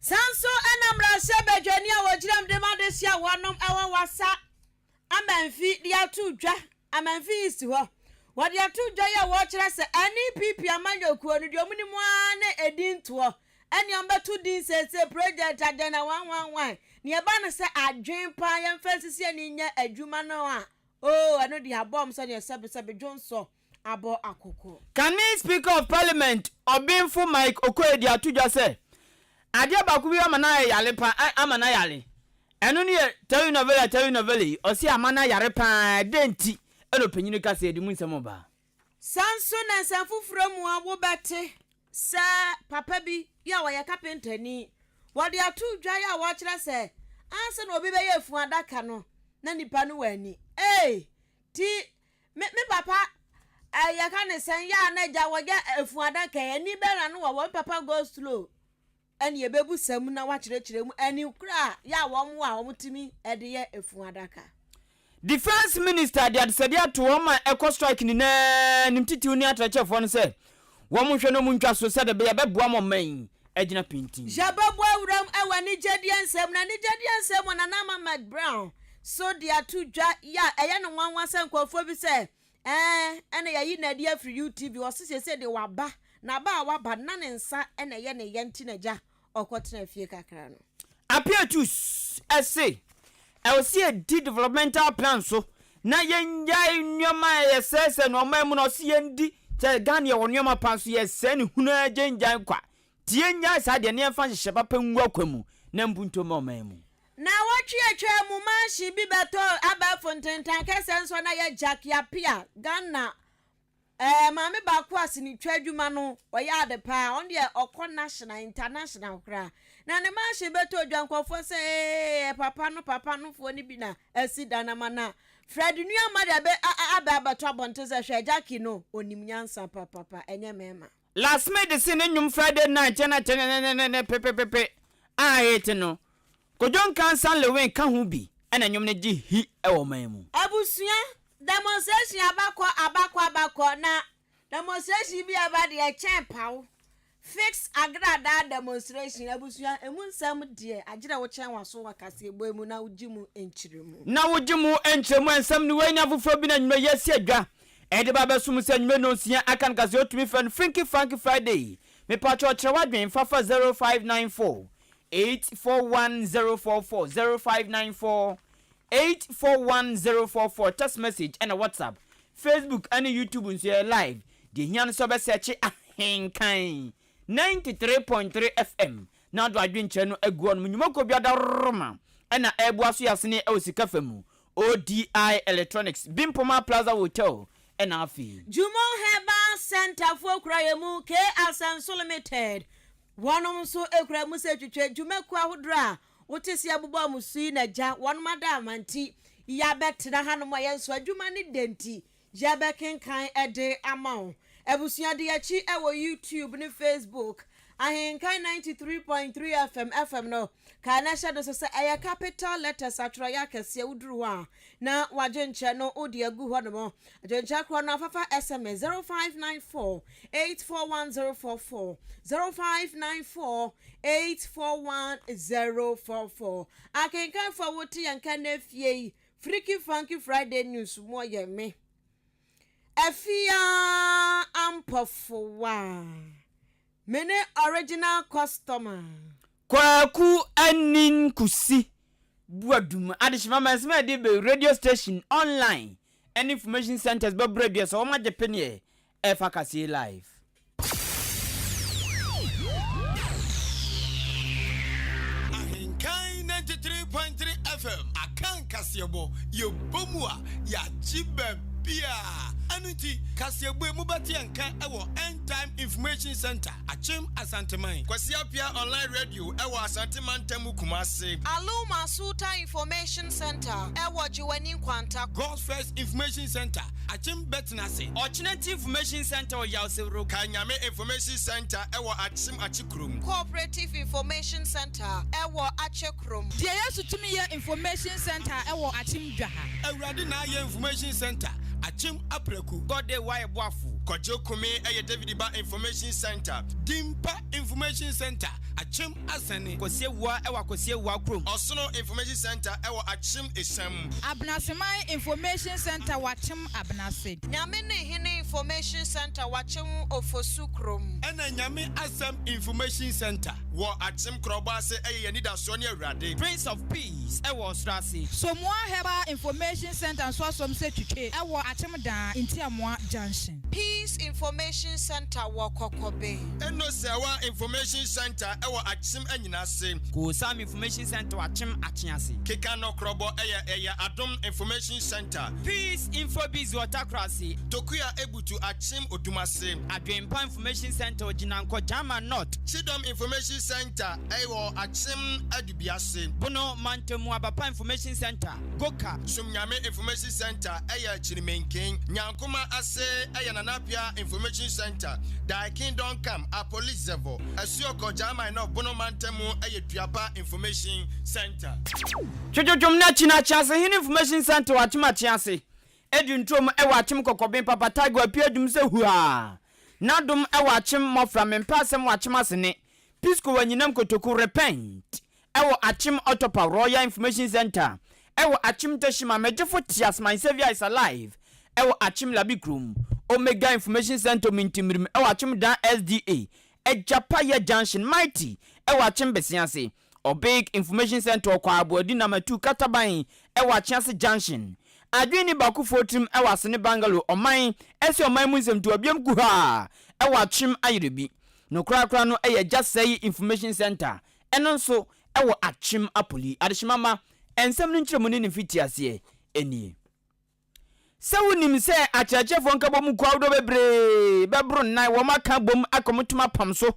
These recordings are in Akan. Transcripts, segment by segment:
Sanso enamra sebedwani a wogiram de madesia wonom ewo wasa amanfi dia tudwa amanfi isi ho wode atudwa ya wo kire se NPP amanyokuo no de omunimu ane edinto ene ombetu din sese project agena 111 ne eba no se adwen pa yemfasisi ani nya adwuma no a eno de abom so ne sebe jonso abo akoko. Can the Speaker of Parliament Obinfu Mike Okoye atudwa se adia baku bi amana yale pa amana yale eno ne tell novela osi amana yare pa denti eno panyinu kase edi mu nsemo ba sanso na sanfufuro mu awo bete sa papa bi ya wa ya carpenter ni wode atudwa ya wo kire se anse na obi be ye fu adaka no na nipa no wani ti me papa ya ka ne sen ya na ja wo ga efu adaka ya ni bera no wo papa go slow eni ebebu sam na wa kire mu eni kura ya wo mu a wo timi ede ye efu adaka. Defense Minister de adesadia to woma eco strike ni na nimtiti uni atrachefo no se wo mo hwe no mu ntwa so se de be beboa mo man agina pintin jababu awram awani jediansem na ni jediansem na na Mama Brown so de atudwa ya eye no nwanwa sankofo bi se ene yayi na dia free UTV wo se de waba na ba waba na ne nsa ene ye ne yenti na ja okotena fie kakra no appeatus ese I see a developmental plan so na yenja nyoma yesese no mamu no see ndi te Ghana wo nyoma pan so yese ne hunu agenja kwa tie nya sa de ne fa hye papa nwu akwamu na mbunto ma mamu na watwe atwa mu manshi bi beto aba fontentan kese nso na ye Jack ya pia Ghana mame ba kwa sini twadwuma no oya de pa on de okọ national international kra na ne manshi beto odwankofo se papa no fo ni bi na asida na mana Fred nua mada be aba to abonte se hwe Jack no onim nyansa papa enye mema last medicine nyum Friday night na pepe ahete no kojon cancer lewen ka hu bi ena nyum ne gi hi ewo mamu abusua demonstration abakwa na demonstration bi abade e chempaw fix agrada demonstration abusua emunsam de agire wo chen waso wa Kasiebo emu na ujimu enchiremu ensam ni wenya fufo bi na nyuma yesi adwa ede ba besum se nyuma no sia akan Kase otumi fan Funky Friday me patcho kire wadwen fafa 0594 841044 0594 841044 text message and a WhatsApp Facebook and YouTube nso live de hian so be search Ahenkan 93.3 FM na do adwenche no aguo no nyumako bia da roma na ebua so yasene e osika famu ODI Electronics Bimpoma Plaza Hotel and afi Jumon Herbal Center for Krayemu K Asanso Limited wonom so ekura mu se twetwe dwumaku ahodra wotesi abubo musui na ja won madam anti ya betina hanom ayenso adwuma ne denti ya bekenkan ede amao ebusua de achi ewo YouTube ne Facebook Ahenkan 93.3 FM no kana shado so say capital letters atro ya kase uduru a na wajenche no odi agu ho no ajenche kro no afafa SMS 0594 841044 0594 841044 Ahenkan for woti yanka na fie Funky Friday news mo ye me afia ampofowa mene original customer kwaku anin kusi buadum adishima masema de be radio station online and information centers be radio so ma jepene e fa Kase live Ahenkan 93.3 FM akan Kasiebo yo bomua ya jibebia anuti Kasiebo mubati anka ewo end time information center achim asanteman Kwasiapia online radio ewo asanteman temu Kumase Aluma Suta information center ewo jiwani kwanta God's first information center achim betnase alternative information center o yawsewro Kanyame information center ewo achim achikrum cooperative information center ewo achekrum die yesu tumi ye information center ewo achim dwa ha Awurade na ye information center achim apreku God dey why boafu Kojo Kumi eye David Ba Information Center, Dimpa Information Center, Achim Asani, Kosiewa ewa Kosiewa krom. Osono Information Center ewa Achim Esam. Abnasemai Information Center wachim abnase. Nyame hini Information Center wachim ofosu krom. Ena Nyame Asam Information Center wo Achim Kroba se eye nida so ne awrade. Prince of Peace ewa Strasi. So mo heba Information Center so asom se twitwe ewa achim dan Intiamwa Junction. Peace Information Center wo Kokobe. Eno sewa Information Center ewa Achim anyina se. Kusam Information Center wachim achiase. Keka no krobo eye Adom Information Center. Peace Infobiz Watakrasi. Tokuya Ebutu Achim Odumase. Adwempa Information Center Jinanko Jama North. Chidom Information Center ewo Achim Adubiase. Bono Mantemu Abapa Information Center Goka. Sumnyame Information Center eye Chirimenken. Nyankuma ase eye Nanapia Information Center. Da Kingdom Come a police level. Asioko Jama no Bono Mantemu eye Duaba Information Center. Chojojom na china chance hin Information Center wachima chiase. Eduntom e wachim kokobin papa tagwa piadum se hua. Nadum e wachim mofra mempasem wachima sene. Pisco wanyinam kotoku repent. Ewo achim otopa Royal Information Center. Ewo achim teshima mejefo tias my savior is alive. Ewo achim labikrum. Omega Information Center mintimrim. Ewo achim dan SDA. Ejapaya Junction Mighty. Ewo achim besianse. Big Information Center kwa abodi number 2 Kataban ewa Chance Junction. Adwini baku fotrim ewa sene Bangalo oman ese oman munsem to abiam ku ha ewa chim ayerebi. No kra no eye just say Information Center. Eno nso ewa achim apoli adeshimama ensem no nkyeremu ne fitiase enie. Sawunim se achachefo nkabo mu kwa do bebre bebro nan wo maka bom akomutuma pamso.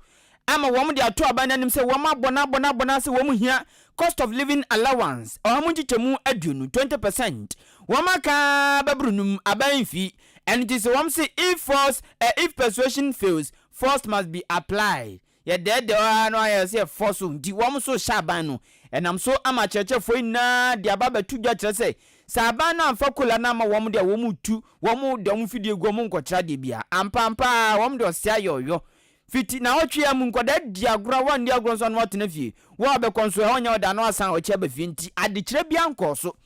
Ama wom de ato abananim se wom abona se wom hia cost of living allowance ohamunchichemu aduonu 20%. Wom aka babrunum abanfi and it is wom say if persuasion fails force must be applied. Ye dead no I say force di wom so shaban no enam so ama chechefo ina de ababa tudwa kire se sabana amfakola na ma wom de wom tu wom de wom fidie gwo mo nkokira de bia ampampa wom de osia yoyo fiti na otwe mu nkoda diagora wan diagora so no watena fie wo be konso e onya oda no asan oche ba fie nti adekire bia nkoso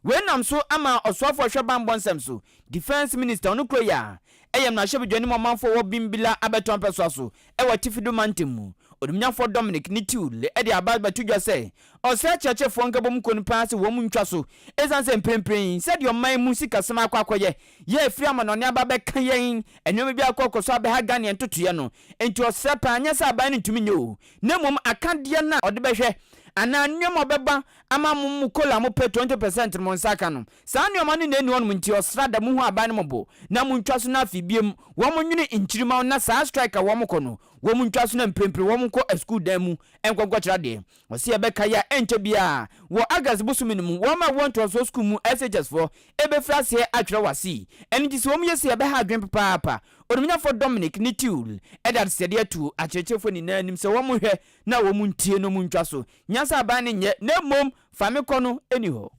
we nam so ama osofo hweba mbonsem so defense minister onu kroya eyem na hwebedwani momanfo wo bimbila abeton peso so e watifido mantemu odumnyafo Dominic Nitiul e de ababa tudwa se ose chechefo nkabom konipa se wo mu ntwa so ezanse mprempren se de oman mu sika sema akwakoye ye firi amanone ababa kan yen enwem bi akokoso abeha gane entotoye no enti ose pa anya se aban ntumi nyo nemom akade na ode behwe ana nwem obeba ama mu kola mu pe 20% mo nsaka no sa nwem ane na enu onum nti osrada mu hu aban mo bo na mu ntwa so na afibiem wo mo nwene nchirima na sa striker wo mo kono wo mu ntwa so na mprempren wo mo ko school dan mu enkwankwa kira de wose ebeka ya enche bia wo agas busuminum wo ma want to school mu SHS for ebefra se atwere wasi eni ti so wo mu yesi ebe ha adwen papa odumnya for Dominic Nitiul edad sede atu achechefo ni nanim se wo mu hwe na wo mu ntie no mu ntwa so nyasa aban ne nye na mom fami kono eniho.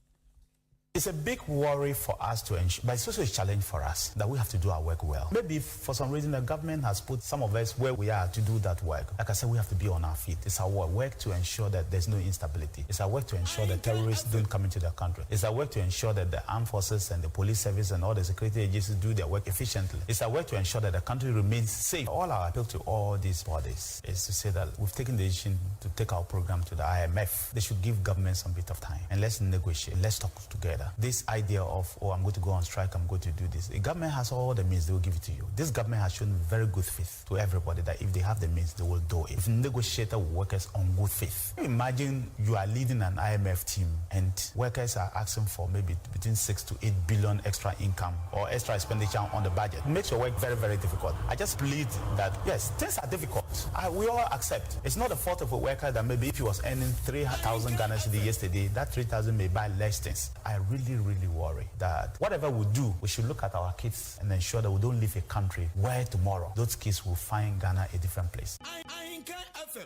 It's a big worry for us to ensure, but it's also a challenge for us that we have to do our work well. Maybe for some reason the government has put some of us where we are to do that work. Like I said, we have to be on our feet. It's our work to ensure that there's no instability. It's our work to ensure that terrorists don't come into the country. It's our work to ensure that the armed forces and the police service and all the security agencies do their work efficiently. It's our work to ensure that the country remains safe. All our appeal to all these bodies is to say that we've taken the decision to take our program to the IMF. They should give government some bit of time and let's negotiate. Let's talk together. This idea of, oh, I'm going to go on strike, I'm going to do this. The government has all the means, they will give it to you. This government has shown very good faith to everybody that if they have the means, they will do it. If negotiators will work on good faith. Imagine you are leading an IMF team and workers are asking for maybe between 6 to 8 billion extra income or extra expenditure on the budget. It makes your work very, very difficult. I just plead that, yes, things are difficult. We all accept. It's not the fault of a worker that maybe if he was earning 3,000 Ghana cedi yesterday, that 3,000 may buy less things. I really worry that whatever we do, we should look at our kids and ensure that we don't leave a country where tomorrow those kids will find Ghana a different place.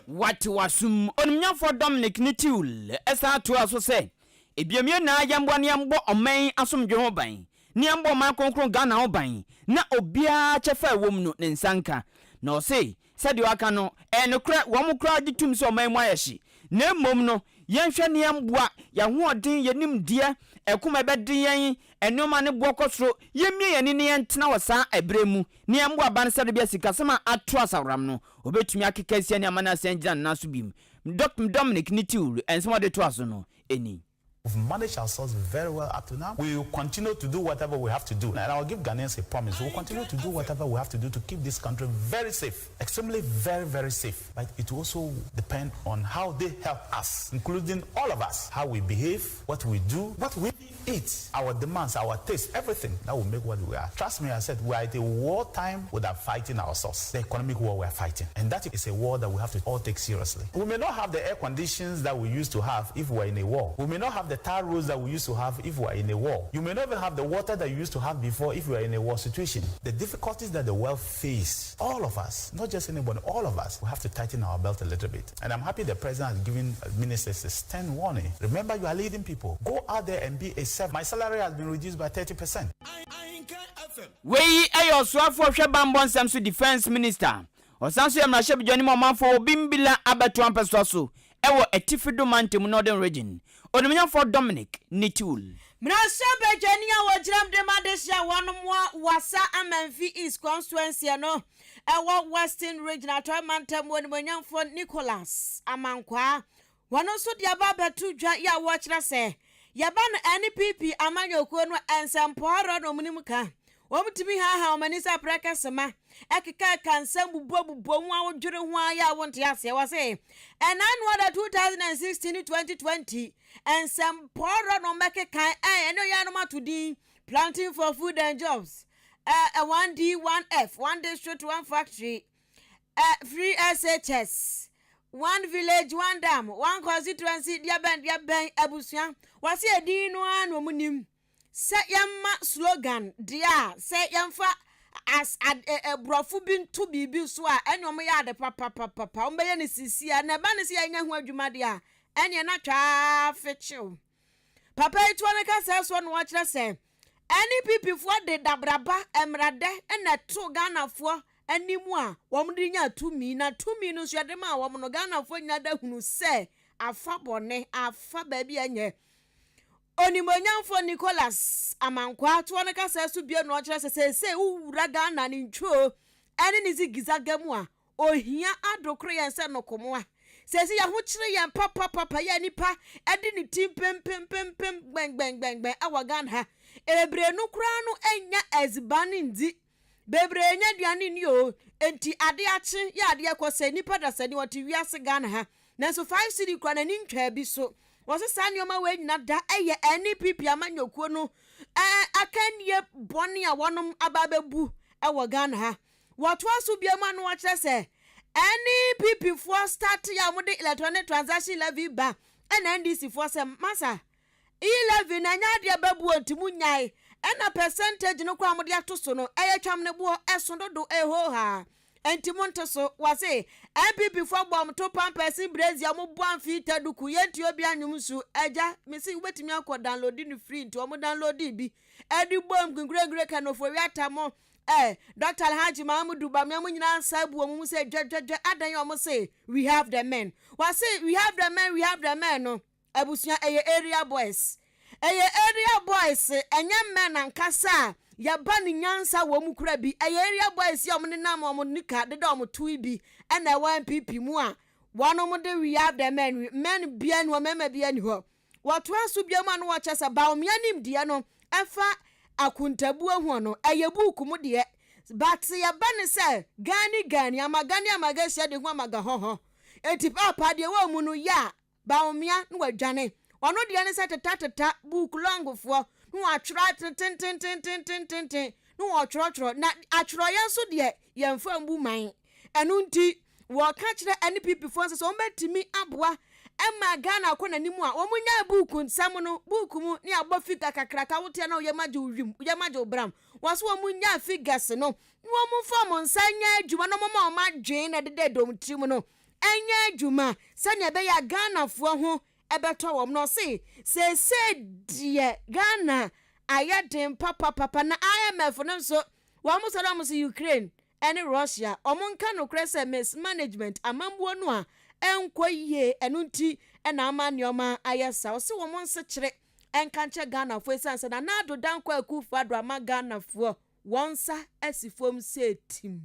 What wasum onumnya for Dominic Nitiul esa to aso say ebiemie na yambo oman asomdwe ho ban ne ambo man konkron Ghana ho ban na obia chefa wom no ne nsanka na o say said you aka no no kra wo mo kra ditum so man mu ayeshi na mom no yenhwe ne amboa ya ho odin yenim die ekuma bedin yen enoma ne bokosro yemie yene ne yentena wasa ebremu ne amboa ban sade bia sikasema atro asawram no obetumi akeka sia ne amana senjina naso bim Dr. Dominic Nitul and some other to no any. We've managed ourselves very well up to now. We will continue to do whatever we have to do. And I'll give Ghanaians a promise. We'll continue to do whatever we have to do to keep this country very safe. Extremely very, very safe. But it will also depend on how they help us, including all of us. How we behave, what we do, what we eat, our demands, our taste, everything. That will make what we are. Trust me, I said, we are at a wartime without fighting ourselves. The economic war we are fighting. And that is a war that we have to all take seriously. We may not have the air conditions that we used to have if we were in a war. We may not have the tar roads that we used to have if we were in a war. You may not even have the water that you used to have before if you were in a war situation. The difficulties that the world face, all of us, not just anybody, all of us, we have to tighten our belt a little bit. And I'm happy the president has given ministers a stern warning. Remember, you are leading people. Go out there and be a servant. My salary has been reduced by 30%. We ayo swafo hwe bambon samso defense minister. Osanso yamrahye bjoni momanfo bimbila abatu ampeso so. Ewo etifido mantem northern region. Odumnya for Dominic Nitul. Mrashabe jeni ya wajiram de madesha wanomwa wasa Amenfi East constituency no. Ewo western region atwa mantem wonimonyam for Nicholas Amankwa. Wano so diaba betu dwa ya wachira se. Yaba no NPP amanyokuo no ensemporo no munimka. Womtimi ha omanisa prekesema ekeka kansam bubo nwa wodwere ho aya wonte ase wase enanwa 2016-2020 ensemporo no mekeka eno ya no matudi planting for food and jobs 1D 1F 1 district 1 factory free SHS 1 village 1 dam 1 constituency dia ben abusuan wase edin no anu munim se yamma slogan dia se yamfa as brofu bin to bibi so a enyom ya de papa ombe ne sisia na ba ne se anya ho adwuma dia ene na twa fechiw papa itu ne ka se so no wa kire se NPP fo de dabraba emrade na to Ghana fo animu a wom de nya tumi na tumi no so de ma wom no Ghana fo nya da hunu se afa bone afa ba bi anye Onimonyamfo Nicholas Amankwa to ne kasa so bia no kire se wura Ghana ni ntwo ene ni zigizagamu a ohia adokro yen se no komo a se ya ho kire yen papa ya nipa ede ni tim pem gben awa Ghana ha ebre no kura no enya ezibani ndi bebre enya duane ni o enti ade ache ya ade akose nipa da sani woti wiase Ghana ha na so 5 city kura na ni ntwa bi so wose sanioma we nyina da eye NPP amanyokuo no akanie boni a wonom ababebu ewo Ghana ha woto aso biama no wa kire se NPP for start ya mode electronic transaction levy ba na NDC for se masa e11 na nya de babu antimu nyai na percentage no kwa mode atoso no twam ne bo esododo eho ha entimonto so wase NPP for bom to pampers brazil mo boamfi taduku yenti obi anyum su eja mesi wetimi akọ download ni free nti o mo download bi edi bom gungregre kanofo wiata mo Dr. Alhaji Mahmudu ba me nyina sabu o mu se dwedwedwe adan o mo say we have the men wase we have the men no abusuan area boys enye men ankasa ya ba ni nyansa wo mu kura bi area boys ya mo ne nam o mo nika de da o mo tu bi na 1PP mu a wono mo de we have the men bia ni o mema bia ni ho woto aso bia ma no wo chesa ba o me anim dia no efa akuntabu ahu no buku mu de but ya ba ni se gani amaga sia de hu amaga ho enti papa de wo mu no ya ba o me no wadwane ono de ne se tata buku longfo no atwra tin no atwro na atwro yenso de yemfa mbu man enu nti wo ka kire NPP fo nse so mbetimi aboa emma Ghana akona nimu a omunya buku nsam no buku mu ni agbo figure kakraka wote na oyemaje uwim oyemaje obram waso omunya figures no wo mu form nsanya adwuma no mama omadwen na dede dom tim no enya adwuma sanya be ya Ghana fo ho ebeto wom no se die Ghana ayɛden papa na IMF no nso wɔn mo sɔrɔ mo so Ukraine ɛne Russia ɔmo nka no kure sɛ mismanagement amambuo no a ɛnkɔ yie ɛno nti ɛna ama nneɛma ayɛ sa ɔsi wɔn mo nsekyere ɛnka nkyɛ Ghana fo esan sɛ na ado dankɔ akufo ado ama Ghana fo wɔn nsa asi fam sɛ tim.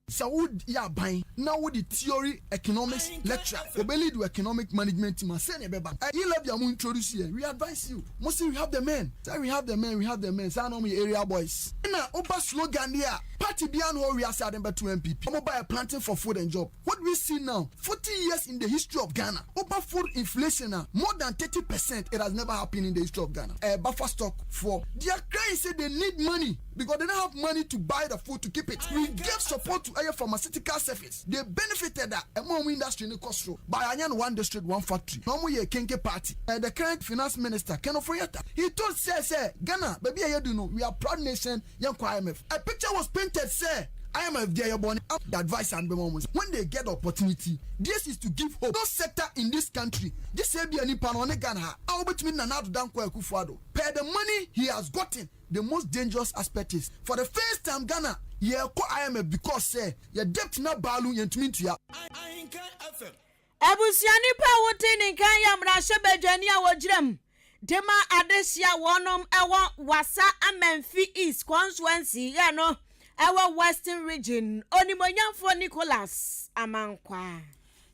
So would ya buying now with the theory economics lecture we believe do economic management team and send a beba you love your introduce here we advise you mostly we have the men say we have the men say no me area boys na oba slogan there party bian who we are saying but 2 MPP mobile planting for food and job what we see now 40 years in the history of Ghana over food inflation more than 30% it has never happened in the history of Ghana buffer stock for their clients say they need money because they don't have money to buy the food to keep it. We gave support to a pharmaceutical service. They benefited that among industry in the cost row by one district, one factory. No more Kenke party. The current finance minister, Ken Oforiatta, he told say, Ghana, baby, I do know we are proud nation, young IMF. A picture was painted, say, IMF, they are born up the advice and moments. When they get the opportunity, this is to give hope. No sector in this country, this will be any pan on Ghana. I'll between Nanado Danko Kufuado. Pay the money he has gotten. The most dangerous aspect is for the first time Ghana, yeah, ko IMF because say your debt na balu yentumi to ya. Ahenkan FM. Ebusiani pa wote ni kan ya mrashe bejani a wojrem. Dema adesia wonom ewo wasa Amenfi East constituency ya no ewo Western region onimonyamfo Nicholas Amankwa.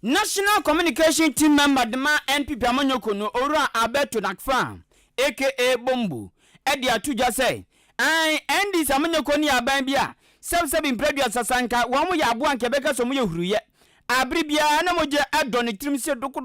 National Communication Team member Dema NPP Amanyoko no Ora Abeto Nakfa aka Bombu edi atuja say endi Amanyoko ni aban bia seb impredia sasanka wo mo ya abo anke beka so mo ye huruye abribia na moje adone trim se doko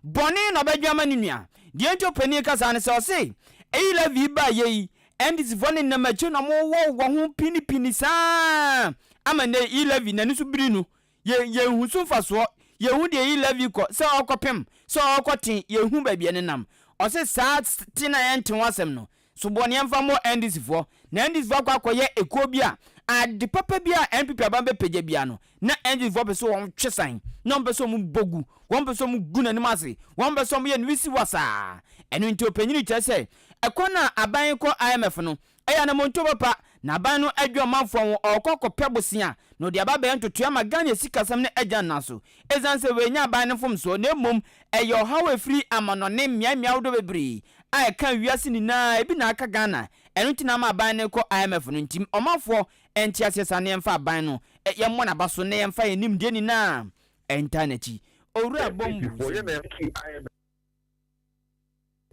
boni no badwama ni nua die nto pani kasa ne se o say eyi la vi ba ye endi zivone na macho na mo wo ho pini sa amane eyi la vi na ni so biri no ye hu so faso ye hu de eyi la vi ko se okopem se okotin ye hu ba bia ne nam o se sa tina yen wasem no so boni emfa mo endis fo na endis fo kwakoye ekobia ade papa bia NPP abambe peje bia no na endis fo beso won twesan na beso mu bogu won beso mu guna ni mase won beso mu ye nwisi wasa enu nti opanyini kyese ekona aban ko IMF no eya na monto papa na aban no adwo manfo won okoko pebosia no de ababe ntoto ama Ghana sikasam ne agya naso ezanse we nya aban no fom so na mom eyo hawe free amanone mmia wodo bebri ai kan wiase ni na ebi na aka Ghana enu ntina ma aban ne ko IMF no ntim omafo enti asesa ne mfa aban no ye mo na baso ne mfa enim de ni na entanechi owura bombu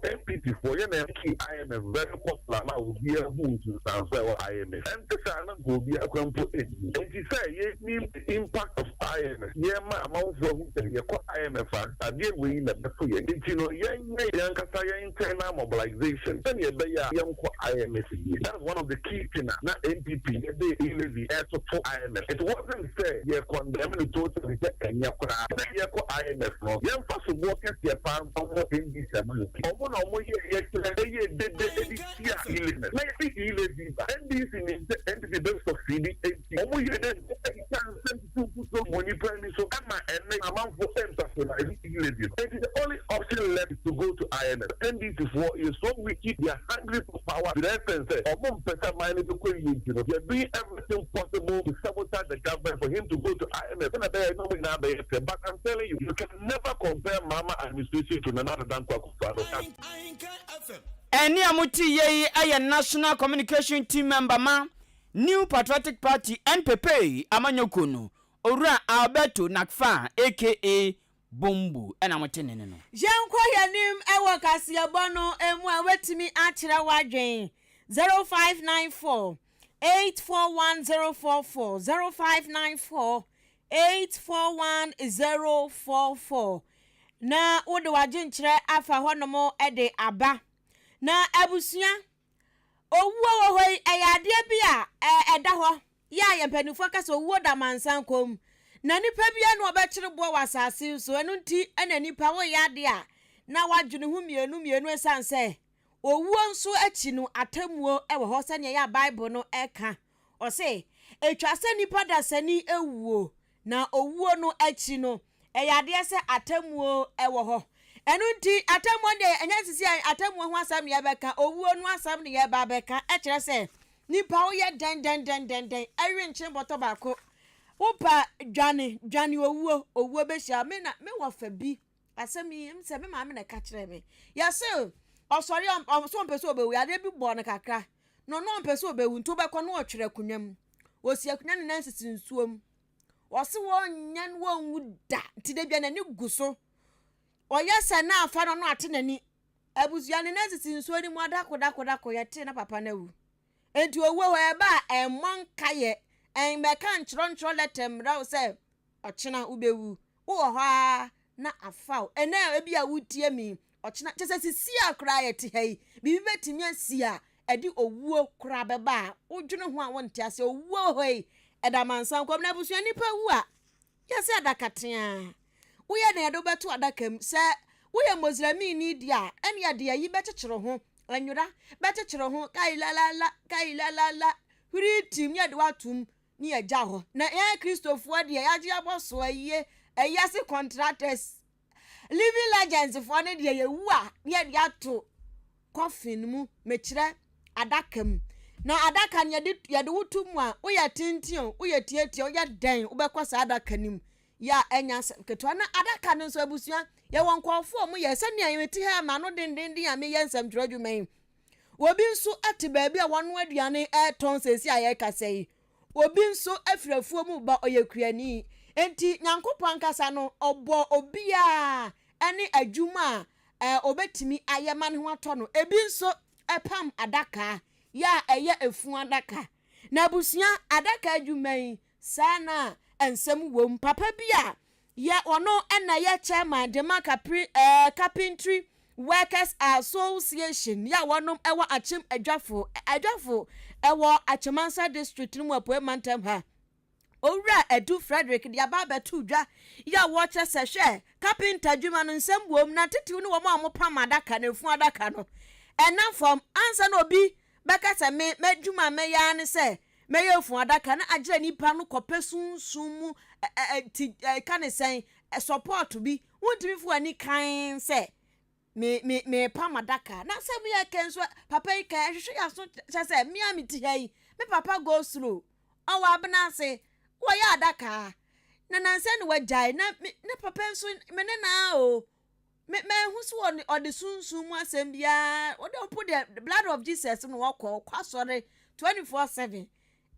MPP for you IMF very popular now will be a boom to transfer IMF. And the Sana will be a compo. And she say, yes, the impact of IMF. Yeah, my amount for IMF. I did win the before you. You know, young Kasaya internal mobilization. Then you be young IMF. That's one of the key things. Not MPP. They the air support IMF. It wasn't say you're condemning the total and you're IMF. Young person working their farm in this amount. No more yet today did the illness. Like the illness, and this in the best of CD. Omo ye den money prime so ama and amount for emphasize illness. It is the only option left to go to IMF. And this is what is so wicked. They are hungry for power. The essence say, Omo pesa money to go you know. They are doing everything possible to sabotage the government for him to go to IMF. But I'm telling you, you can never compare Mama administration to another than Kwakufado. Eni amuti ye aye National Communication Team member ma New Patriotic Party NPP Amanyoko no Owura Alberto Nakfa aka Bombu ena mutene no Jenkwa yanim ewo Kasiebo no emu awetimi akira wadwen 0594 841044 0594 841044 na wode waje nkyere afa honomo ede aba na abusia owuo wo hoi ayade bia eda ho ya yempanifo kasa owuo da mansan kom na nipa bia no obekire bo wasase so enu nti ena nipa wo yade a na wadwene hu mienu esanse owuo nso achi no atamuo ewo ho sene ya Bible no eka o se etwase nipa da sani ewuo na owuo no achi no eyade se atamuo ewo ho Enunti atammo de enya sisi atammo ho asam ne yebeka owuo no asam ne yeba beka e kire se nipa wo ye den awi nche boto baako upa dwane owuo be hia me na me wo fa bi asam yi mse me ma me na ka kire me yase osori so mpese obewu ade bi bo ne kakra no mpese obewu nto be ko no otwere kunwam osi akunya ne nansisi nsuom wose wo nyan wo nwu da tide bia na ni guso oyesa na afa no ate nani abuzua ne nansisi nsuo ni mu adako yete na papa na wu enti owo ho eba emmon kaye en meka nchro letem raw se ochina ubewu wo ho na afa ene ebia wutie mi ochina chese sisi akra yete hei bibi betimi asia edi owuo kra beba udwene ho a wonte ase owuo hoi edamansan kwam na abusua nipa wu a yese adakatea wo ye na edo beto adakam se wo ye mozrami ni dia ene ya de yi bekyekere ho anwura bekyekere ho kailala huri tim ye de watum ni agya ho na ya kristofo de ya gye aboso aye ayase contractors living legends for ne de ye wu a ye de ato coffin mu mekire adakam na adaka ne ye de wutum a wo ye tintin wo ye tietie wo ye den wo bekwasa adaka nim ya enya ketwa na adaka no so abusua ye won kwofo mu ye se ne yemeti ha ma no den ya me ye nsam trodwuman obi nso ate baabi a wono aduane ton sesi aye kasei obi nso afirafuo mu ba oyekuani enti nyankopon kasa no obo obi a ene adwuma obetimi ayema ne ho ato no ebi nso epam adaka ya eye efu adaka na abusua adaka adwuman sana ensem wom papa bia ya ono ena ya chairman de carpentry workers association ya wonom ewa achim adwafo ewo achimansa district no apoe mantem ha owura edu Frederick dia baba tudwa ya wo chese hwe carpenter adwuma no nsem wom na tetiw no wo ma pam adaka na efu adaka no ena form ansa na obi beka se me madwuma me ya ne se me ye efu adaka na agire nipa no kopesunsun mu kanesen support bi wontimi fu ani kan se me pam adaka na se me ya kenso papa yi kan hwehwe ya so se me amiti hai me papa go slow awa abna se wo ya adaka na nanse ne wajai na papa nso me ne na o me hu so on the sunsun mu asem bia wo don put the blood of Jesus no wo kwasore 24/7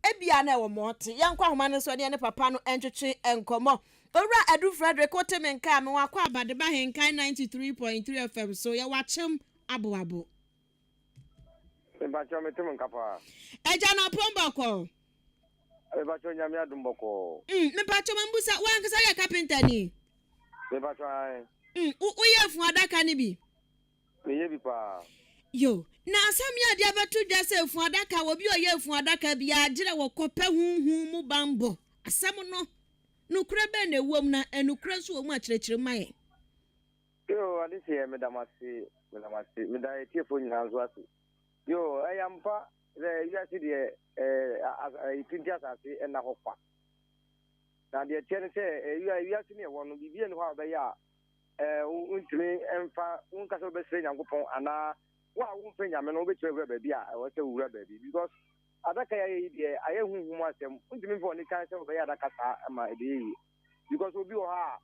ebia na wo mote yankwa homa no so ne papa no entwetwe enkomo owura Edu Frederick Otemenka me wakwa abadeba Ahenkan 93.3 FM so ya wachem abo Ebacho metem nkapa eja na pombako ebacho nyame adumboko me pacho mambusa wankasa ya carpenter ni ebacho ai uye fu adaka ni bi meye bi pa yo na asam ya dia betu dia se fu adaka wo bi oye fu adaka bi agire wo kope hunhun mu bambo asam no nukure be na ewom na enukure so wo mu akirekire maye yo adisi medamasi da etiefo nyina nso ase yo ayampa ya si de itinti asase na hokwa na de tiene se ya si ne wono bibie ne ho abeya untimi emfa unkasa obesre nyankopon ana wa unfe nyame no obetwe wura ba a wo se wura ba bi because adaka ya yi de aye hunhum asem untimi fo ni kan se obeya adaka sa ma ede because obi o ha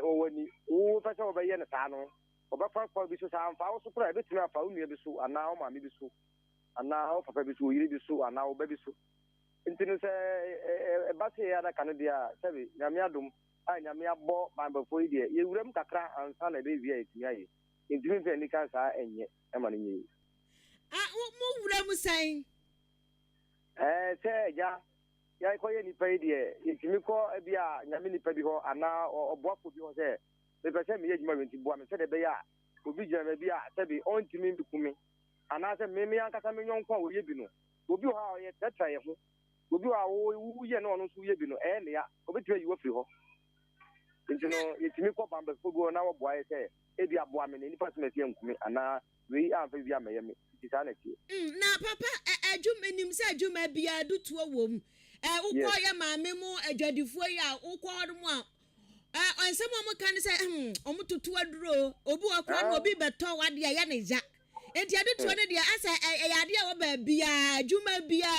owani wo fa se obeya ne sa no obefa kwa bi so sa amfa wo so kura ebetumi afa unue bi so ana o ma me bi so ana o papa bi so yiri bi so ana o ba bi so ntini se ba se ya adaka no dia sabi nyame adom nyame abo bambafo ide ye wuram kakra ansa na be via etimi aye ntimi fe ni kan sa enye e ma nyi mo wuram san se ya ko ye ni pe ide etimi ko bia nyame ni pe bi ho ana oboafo bi ho se be pe se me ye juma wenti bo am se de be ya obi jama bia sabi on timi bi kumi ana se me ankasa me nyonkwa wo ye bi no obi ho ye tata ye ho obi wo ye no no so ye bi no ne ya obi tue yi wo firi ho ntino yetimi ko bamba fogo na wo boaye se ebi aboa me ni pass me tie nkumi ana we amfa bi amaye me tisa na tie na papa adwuma nim se adwuma bia dutuo wom ukọ ye maame mu adwadifo ya ukọ ho mu a ɔnsɛm a moka ne sɛ ɔmo tutu aduro obi wakora no obi beto wade ya ne ja enti ade to ne de asa ɛyade a wo ba bia adwuma bia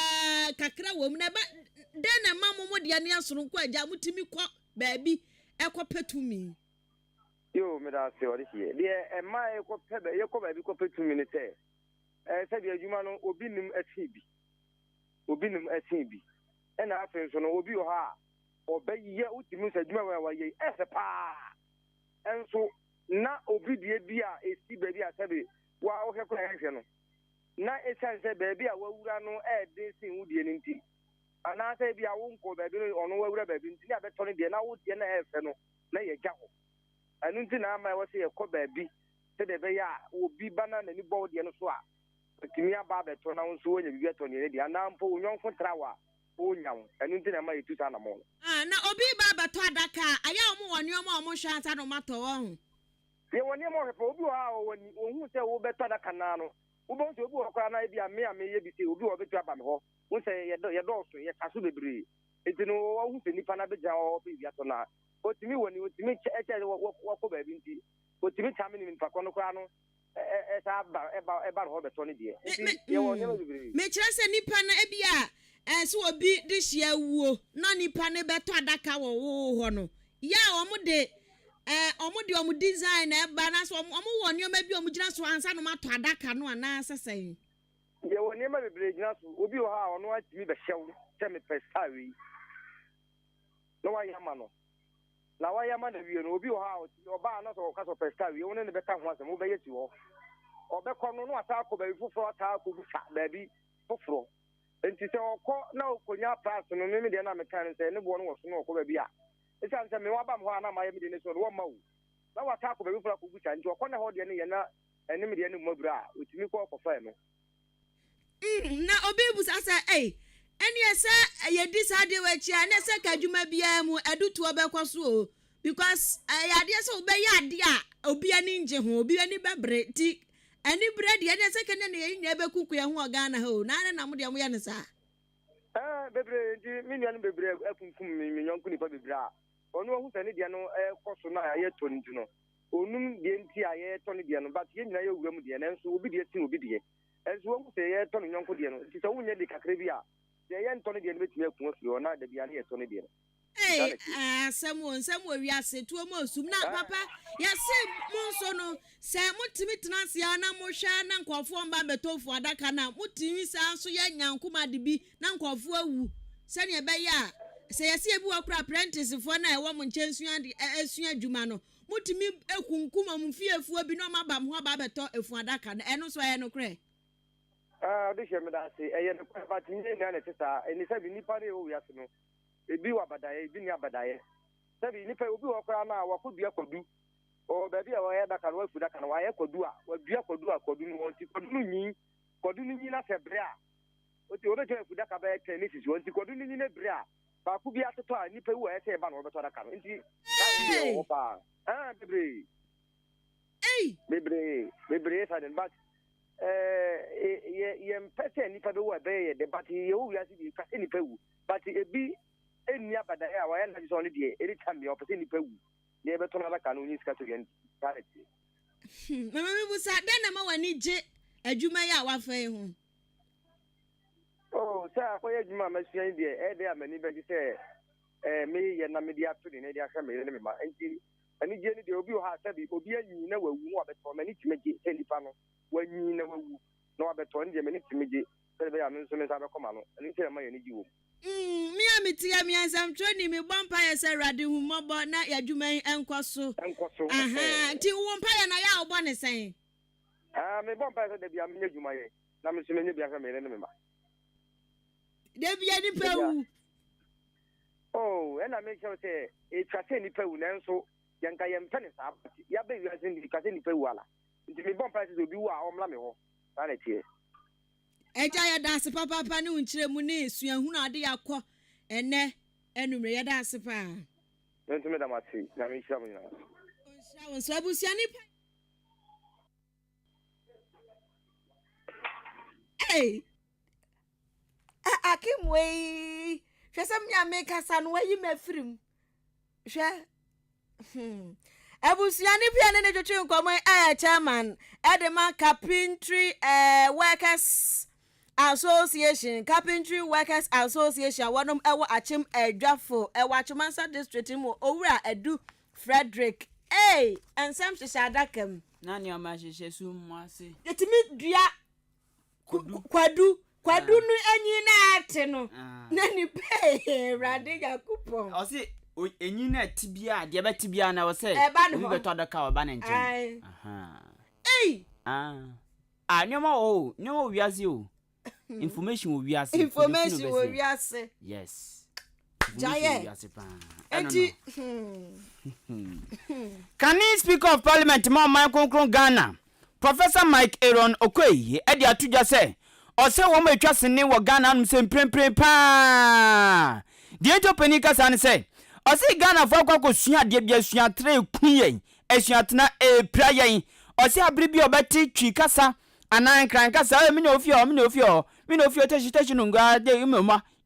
kakra wom na ba den na mammo mo de ne asoro nko agya mutimi kɔ baabi ɛkɔ petumi yo me da se ori hie de ma ekɔ pɛ ye kɔ baabi kɔ petumi ne sɛ sɛ de adwuma no obi nim atin bi ɛna afɛn so no obi wɔ ha ɔbɛyɛ utimi sɛ adwuma wa yɛ ɛsɛ paa ɛnso na obi die bi a esi baabi a sɛbe wa ɔhwɛ kɔ ɛhwɛ no na esan sɛ baabi a wawura no ɛde sin wudie ne nti ana sɛ bi a wonkɔ baabi no ɔno wawura baabi nti na bɛtɔ ne deɛ na wodie na ɛfɛ no na yɛ gya hɔ ɛno nti na ama ɛwɔ sɛ yɛkɔ baabi sɛ de bɛyɛ a obi bana n'ani bɔ deɛ no so a otimi aba bɛtɔ na nso wonya bibi ɛtɔ ne deɛ ana mpo onyɔnko trawa onyawo ɛno nti na ma yɛtu sa na mo na obi ba bɛtɔ adaka aya ɔmo wɔ nneɛma ɔmo hwɛ asa no matɔ wɔn yɛ wɔ nneɛma ɔhwɛ obi wɔ ha ɔwɔ ni ohun sɛ wo bɛtɔ adaka na no wobɛhu sɛ obi wɔ kora na ebi a me yɛ bi sɛ obi wɔ bɛtu aba me hɔ wo sɛ yɛdɔɔso yɛka so bebree nti no wɔhu sɛ nipa na bɛgyina hɔ bɛbi atɔ na otimi wɔ ni otimi kyɛ wɔkɔ baabi nti otimi tame ne nipa kɔ no kora no ɛsa ɛba no hɔ bɛtɔ ne deɛ nti yɛwɔ nneɛma bebree mekyerɛ sɛ nipa na ebi a so obi de hyia wuo na nipa ne bɛtɔ adaka wɔ wo hɔ no ya ɔmo de ɔmo design na ɛba na so ɔmo wɔ nneɛma bi ɔmo gyina so ansa no matɔ adaka no ana sɛsɛn yɛwɔ nneɛma bebree gyina so obi wɔ ha ɔno atimi bɛhyɛw sɛ mepɛ saa wei na wayɛ ama no na wayɛ ama na wie no obi wɔ ha ɔbaa na sɛ ɔka sɛ ɔpɛ saa wei wo ne ne bɛka ho asɛm wobɛyɛ si hɔ ɔbɛkɔ no no asa akɔ baabi foforɔ ata akɔgu sa baabi foforɔ enti sɛ ɔkɔ na ɔkɔnya pass no me deɛ na meka no sɛ ne boɔ no wɔ so na ɔkɔ baabi a ɛsiane sɛ mewaba m hɔ a na mayɛ mede ne so no wɔmma wo na wata akɔ baabi foforɔ akɔgu sa nti ɔkɔ ne hɔ deɛ no yɛ na ɛne medeɛ no mmabere a ɔtumi kɔ ɔkɔfae no na obi busa sɛ ɛne sɛ yɛdi saa deɛ w'akyi a ne sɛ ka adwuma biara mu adutoɔ bɛkɔ so o because adeɛ sɛ wobɛyɛ adeɛ a obi ani ngye ho obi ani bɛbrɛ ti ani brɛ deɛ ne sɛ kɛne ne yɛnyina bɛkuku yɛ ho ɔgana ha o na ne na mo deɛ moyɛ ne saa bebree nti me nua no bebree akunkum me nyɔnko nipa bebree a ɔno ahu sɛ ne deɛ no ɛkɔ so na yɛtɔ no nti no ɔnum deɛ nti a yɛtɔ no deɛ no but yɛnyina yɛwura mu deɛ nanso obi deɛ sin obi deɛ ɛnso wahu sɛ yɛtɔ no nyɔnko deɛ no nti sɛ wonyɛ de kakra bi a deɛ yɛntɔ no deɛ no bɛtumi aku afiri hɔ na da bia ne yɛtɔ no deɛ no nsɛm wɔ wiase tuo mu osum na papa yɛse mo nso no sɛ motimi tena ase na mohwɛ na nkɔfoɔ mba bɛtɔfo adaka na motimi saa nso yɛ nyankoma de bi na nkɔfoɔ awu sɛnea ɛbɛyɛ a sɛ yɛse ebi wɔ kora apprentice foɔ na ɛwɔ mo nkyɛn asua adwuma no motimi ekunkum mo fiefuo bi na ɔma ba mo hɔ ba bɛtɔ efu adaka no ɛno so ɛyɛ no korɛ de hwɛ me da ase ɛyɛ no korɛ but nyɛ nua ne te saa ɛni sɛ bi nipa ne ɛwɔ wiase no ebi wɔ abadaeɛ ebi ni abadaeɛ sɛbi nipa obi wɔ koraa na wakɔdua kwadu baabi a wɔyɛ daka no wafu daka no wayɛ kwadu a wadua kwadu a kwadu no wɔn ti kwadu no nyi na sɛ bere a oti wɔbɛtwa afu daka bɛyɛ twɛn ne sisi wɔn ti kwadu no nyi na bere a baako bi atotɔ a nipa wu a ɛsɛ ɛba na wɔbɛtɔ daka no nti saa wɔ paa bebree sa den but yɛmpɛ sɛ nipa bɛwu a bɛyɛ yɛ de but yɛwɔ wiase bi kasɛ nipa wu but ebi eni abadaeɛ a wɔyɛ na sɛ ɔno deɛ ɛde tam deɛ ɔpɛ sɛ nipa wu deɛ ɛbɛtɔ no adaka no onyi sika to yɛn parity mama mi busa dɛn na ma w'ani gye adwuma yi a wafa yi ho sɛ akɔyɛ adwuma a masua yi deɛ ɛyɛ a m'ani bɛgye sɛ meyɛ na mede ato de ne de ahwɛ me ne me ma nti ani gye no deɛ obi wɔ ha sɛbi obi anyi na wawu na wabɛtɔ m'ani tumi gye sɛ nipa no wanyi na wawu na wabɛtɔ no deɛ m'ani tumi gye sɛ bɛyɛ a me nso me nsa bɛkɔma no ɛno nti na ma yɛ ani gye wɔ mu mi a mitia mi ansam twani mi bɔ mpaeɛ sɛ Awurade hu mmɔbɔ na yɛadwuma yi nkɔ so nti wo mpaeɛ na yɛ a wobɔ ne sɛn me bɔ mpaeɛ sɛ da bia menyɛ adwuma yɛ na me nso menyɛ bia hwɛ me ne me ma da bia nipa wu ɛna mekyɛw sɛ ɛtwa sɛ nipa wu nanso yɛnka yɛmpɛ ne saa yɛabɛ wiase ndi ka sɛ nipa wu ala nti me bɔ mpaeɛ sɛ obi wu a ɔmmla me hɔ saa na ɛteɛ Eja ya da ase papa ne unkyire mu ne suahunu ade yakɔ ene enumre ya da ase pa. Ntumi da mati na me hira mu nyina. Onhira won so abusia ni pa. Akimwe hwesem nya me kasa no wayi mafirim. Hwe Ebusiani pia ne jocho nkomo chairman Edema Carpentry Workers Association, Carpentry Workers Association, one ewa achim edwafo ewa Achimansa district mu owura edu Frederick. Hey, and some shadakam. Nani omashishe sumwase. Yetimi dua kwadu nu enyi na ate no. Nani pe radiga kupon. Osi enyi na tibia de be tibia na wo say. Obi beto adaka oba na nchen. Aha. Hey. Nyoma wiase o. Information wo wiase. Information wo wiase. Yes. Jaye. Enti Can he speak of parliament ma man konkron Ghana? Professor Mike Aaron Okoye e dia tuja say o say wo ma twa sene wo Ghana no se mprempren pa. Die to panika san say o say Ghana fo kwakọ sua de bia sua tre kuyen esuatena prayen o say abribi obeti twi kasa anan kran kasa me no ofio teshi no ngwa de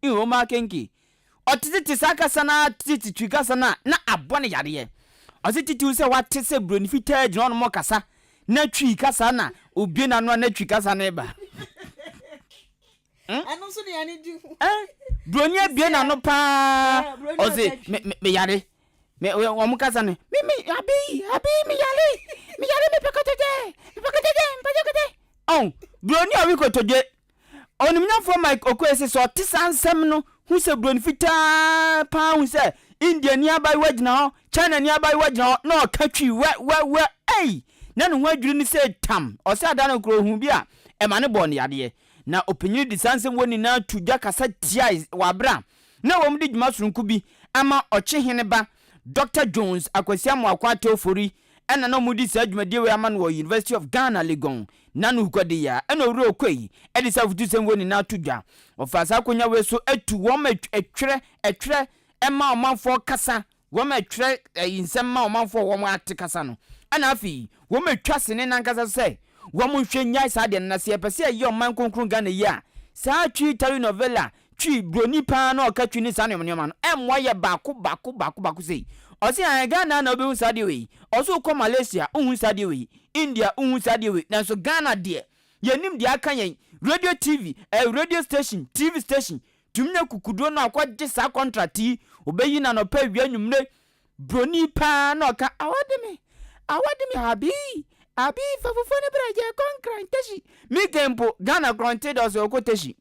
imoma kenki otiti sakasa na titi twi kasa na abone yare ye o say titi say wate say broni fita gina no mo kasa na twi kasa na obi na no na twi kasa na ba anu so de ani di broni abie na no pa o say me yare me o mo kasa ne me abi me yare me pekotede oh broni awi kotoje onimnya for Mike Okoye so tisansem no hu se broni fita pa hu se India ni abai wagina ho China ni abai wagina ho no katwi we na no adwiri ni se tam o se ada no kro hu bia e ma ne bo ne yade na opinyi disansem woni na tudwa kasa tia wabra na wo mdi djuma surunku bi ama oche hene ba Dr. Jones akwasiam akwate ofori ena no mudi sa djumade we ama no University of Ghana Legon nanu kwade ya ena owura Okoye edi sa futu sem woni na tudwa ofasa konya we so atu wo ma etwere ema omanfo kasa wo ma etwere yinsem ma omanfo wo ma ate kasa no ana afi wo ma twase ne nankasa se wo mo hwe nyai sa de na se epese ye oman konkron Ghana ya sa twi tari novela twi broni pa na okatwi ni sa ne no emwa ye baako sei o se an Ghana na obi hu sa de we o so ko Malaysia hu sa de we India hu sa de we na so Ghana de yenim de aka yen radio TV radio station TV station tumnya kukudo na akwaje sa contract obeyi na no pa wianwumre broni pa na oka awade me abi fafofo ne braje konkranteshi mi kempo Ghana granted us okoteshi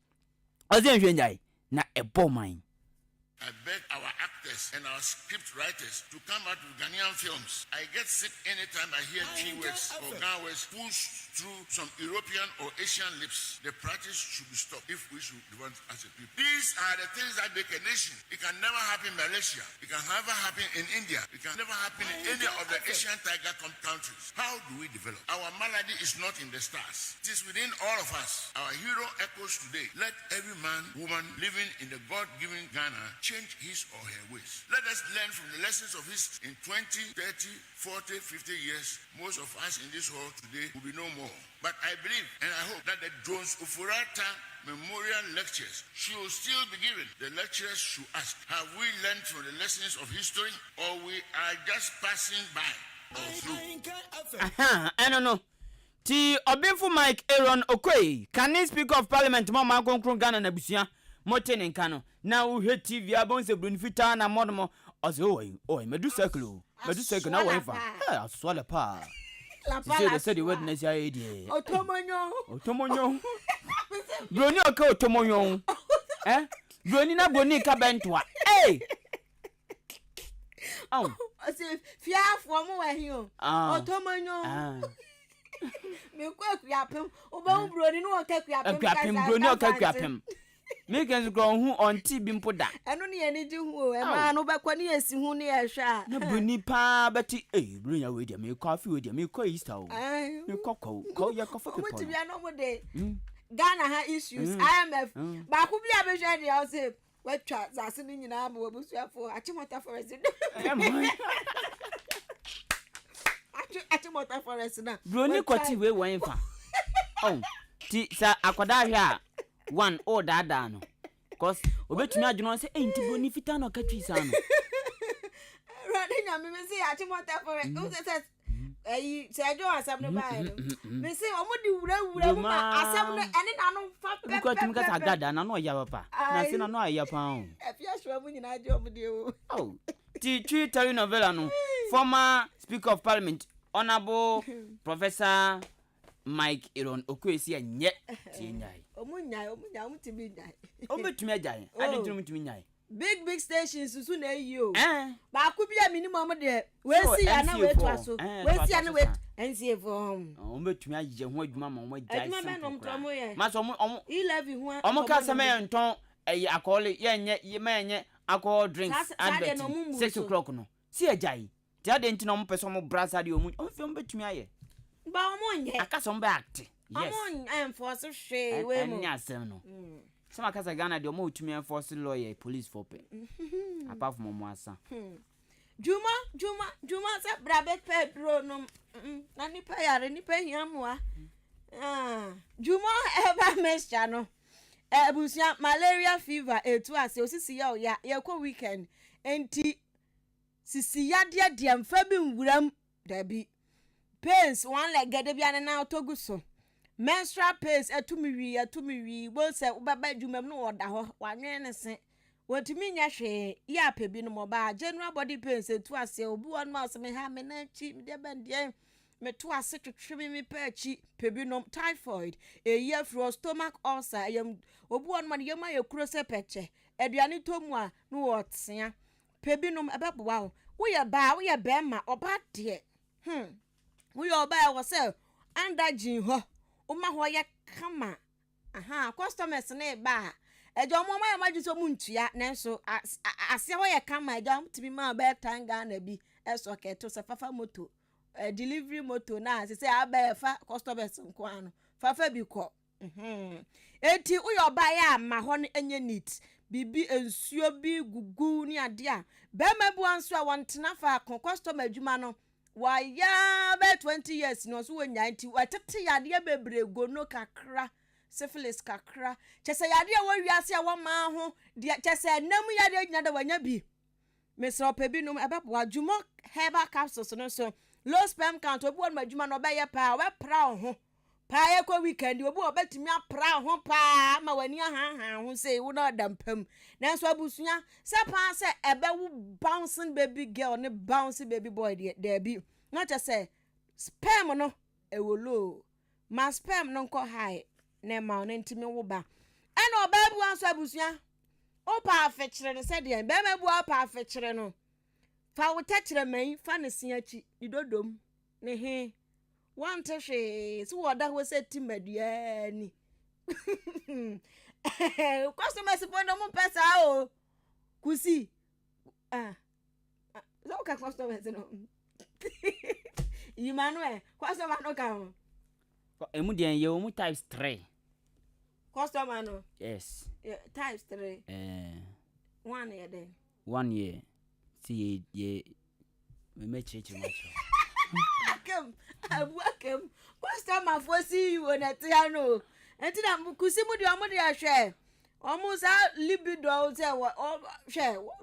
ozen hwenjai na eboman. I beg our actors and our script writers to come out with Ghanaian films. I get sick anytime I hear keywords or Ghana words pushed through some European or Asian lips. The practice should be stopped if we should want as a people. These are the things that make a nation. It can never happen in Malaysia. It can never happen in India. It can never happen in any of the Asian tiger countries. How do we develop? Our malady is not in the stars. It is within all of us. Our hero echoes today. Let every man, woman living in the God-given Ghana change his or her ways. Let us learn from the lessons of history. In 20, 30, 40, 50 years, most of us in this hall today will be no more. But I believe and I hope that the Jones Ufurata Memorial Lectures should still be given. The lecturers should ask, have we learned from the lessons of history or we are just passing by or through? I don't know. Ti obinfu Mike Aaron Okoye, can he speak of parliament mama konkron Ghana na busia mote ne nka no na wo hwe TV abon se bruni fita na modomo ozo oi medu circle na wo fa aswala pa se de word na sia edi otomonyo bruni oka otomonyo bruni na bruni ka bentwa ose fiafo mo wa hi o otomonyo me kwa kuyapem oba broni no oka kuyapem broni oka kuyapem me kan go hu onti bi mpoda eno ne ani di hu o e ma no be kwa ne esi hu ne ye hwa na broni pa beti broni ya we dia me kwa fi we dia me kwa Easter o me ko ya ko fope po mo ti bia no mo de Ghana ha issues IMF ba ku bia be hwa dia o se wetwa zase ni nyina ba obusuafo achimota forest Achimota forest na broni kwati we wan fa ti sa akoda hwe a one o dada no cause obetumi adweno say enti broni fita no katwi sa no rade na me say achimota for who says say do asam no buy me say omudi wura mu ma asam no ene na no fa pe Because you got a gada na no ya papa. Na say na no ya pa. If you sure mu nyina je omudi o. Oh. Ti tell novella no. Former Speaker of Parliament Honorable Professor Mike Iron Okwesi anye ti nyai. Omunyai omutimi nyai. Omutumi ajai. Ade tunu mutumi nyai. Big stations susu na yi o. Ba ku bia minimum de. We si ana we to aso. We si ana we NCA for. Omutumi aje ho adwuma ma omo ajai. Adwuma me no mtomo ye. Ma so omo 11 ho. Omo ka se me nton akole ye nye me nye alcohol drinks advert 6 o'clock no. Si ajai. Ti ade nti na omo pese omo brasa de omo. Omo fe omo betumi aye. Ba omo nye. Aka so mba act. Yes. Omo enforce hwe we mo. Anya sem no. Some akasa Ghana de omo utumi enforce lawyer police for pay. Apart from omo asa. Juma sa brabe pedro no. Na nipa yare nipa hiamwa. Juma eba mesha no. Ebusia malaria fever etu ase osisi ya kwa weekend. Enti sisi ya dia mfa bi nwuram dabi. Pains one leg gede bia na otogu so. Menstrual pains atumi bo se ubaba dwumam no oda ho wanwe ne se wotumi nya hwe ya pebi no moba general body pains etu ase obu won ma se me ha me na chi me de bandie me to ase twetwe me pa chi pebi no typhoid eya fro stomach ulcer yam obu won ma yam ayekuro se peche aduane tomu a no wotsea pebi no ebeboa wo ye ba ma oba de wo ye oba e wo se andagin ho Uma hoya kama. Customers na ba. Ejo mo ma majiso mu ntua nanso ase hoya kama ejo mtimi ma ba tanga na bi eso keto se fafa moto. Delivery moto na se aba fa customers nko ano. Fafa bi ko. Enti uyo ba ya ma ho no enye neat. Bibi ensuo bi gugu ni ade a. Be mabu anso a wontena fa customer adwuma no. Waya be 20 years no so wanya nti watete yade bebre go no kakra syphilis kakra chese yade a wawiase a woma ho de chese nam yade nyina da wanya bi mesro pebi no ebebo adwumo herbal capsules no so low sperm count obi won adwuma no be ye pa we pra ho pa ye kwa weekend obi obetimi apra ho pa ma wani ha ho say wo na dampam nanso abusua se pa se ebe wo bouncing baby girl ne bouncing baby boy there be not just say sperm no e wo low ma sperm no nko high na ma no ntimi wo ba ena obabu anso abusua o pa afekire ne se de be mabu pa afekire no fa wo tekire man fa ne siachi idodom ne he want to she so what that was said to mediani customers for no pesa o kusi so ka customers no Emmanuel customer no ka emu de ye omu types 3 customer no yes types 3 one year then 1 year see ye me mechichi macho welcome customer for see you on a tiano enti na kusi mu de ahwe omu sa libido say hwe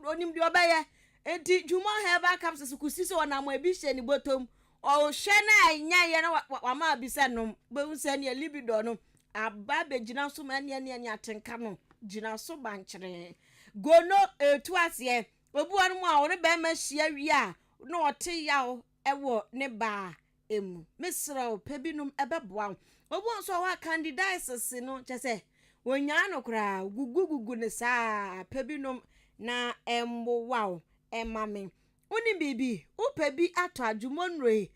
onim de obaye enti juma herbal capsules kusi so na mo ebi hye ni botom o hwe na anya ye na wa ma bisa no be unse ne libido no aba be gina so ma ne atenka no gina so bankyere gono etu ase obu anu mu a wo be ma hia wi a no ote yawo ewo ne ba emu misra pebinum ebeboa obu nso wa candidates no chese wonya no kra gugugugu ne sa pebinum na embo wow emame oni bibi upebi ato adwumonre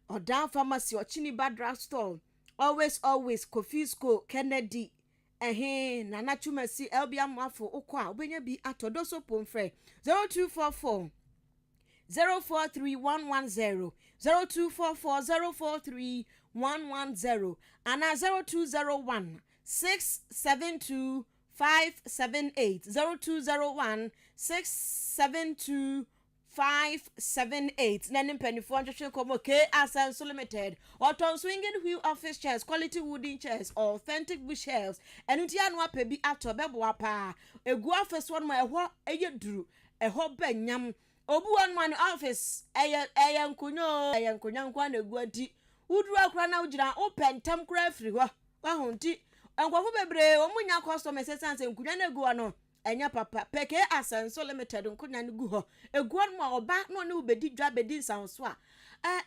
odan pharmacy ochini badra store always coffee school Kennedy na nachumasi elbiam afo ukwa obenya bi ato doso pomfre 0244 043110 0244043110 and 0201 672 578 0201 672 578 nanim penifo nhwehwe komo K Asenso Limited Oton swinging wheel office chairs quality wooden chairs authentic bush shelves enuti anu apebi ato bebo apa egu office one ma eho eyeduru eho banyam obu one man office eya nkunyo nkwa na egu anti uduru akra na ugira opentem kra afiri ho ho nti enkwafo bebre omunya customer sense nkunyo na egu no enya papa peke asenso limited nkunyo na egu ho egu no ma oba no ne ubedi dwa bedi nsanso a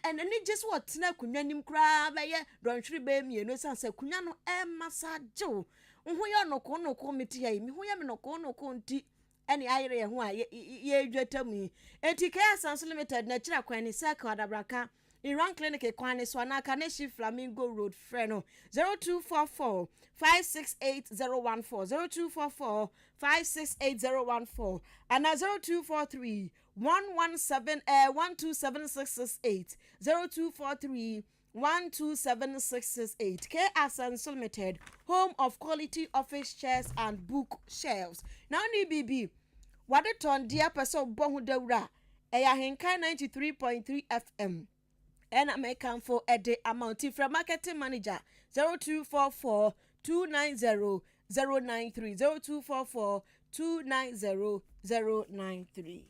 enani just what na kunyo nim kra ba ye donhwiri be mienu sanse kunyo no masajo nhuyo no ko meti ya mi huya me no ko nti eni ayire ye ho a ye dwatamu enti Care Sans Limited na kira kwan ni saka adabraka Iran Clinic kwan ni so na Kaneshi Flamingo Road freno 0244 568014 0244 568014 and 0243 117 0243 12768 Care Sans Limited, home of quality office chairs and book shelves. Now ni BB what the ton dear person bohu dewra Ahenkan 93.3 FM and American for a day amount from marketing manager 0244 290 093 0244 290 093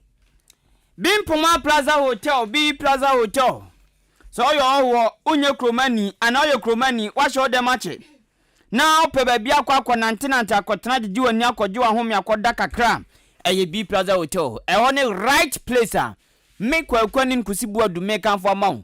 Bimpoma Plaza Hotel, B Plaza Hotel. So yo unye kromani ana yo kromani wa show dem ache na ope baabi akwa nantenante akotena didi wani akwaji wa home akoda kakra eye B Plaza Hotel e ho ne right place a make kwani nkusibu adu make am for maw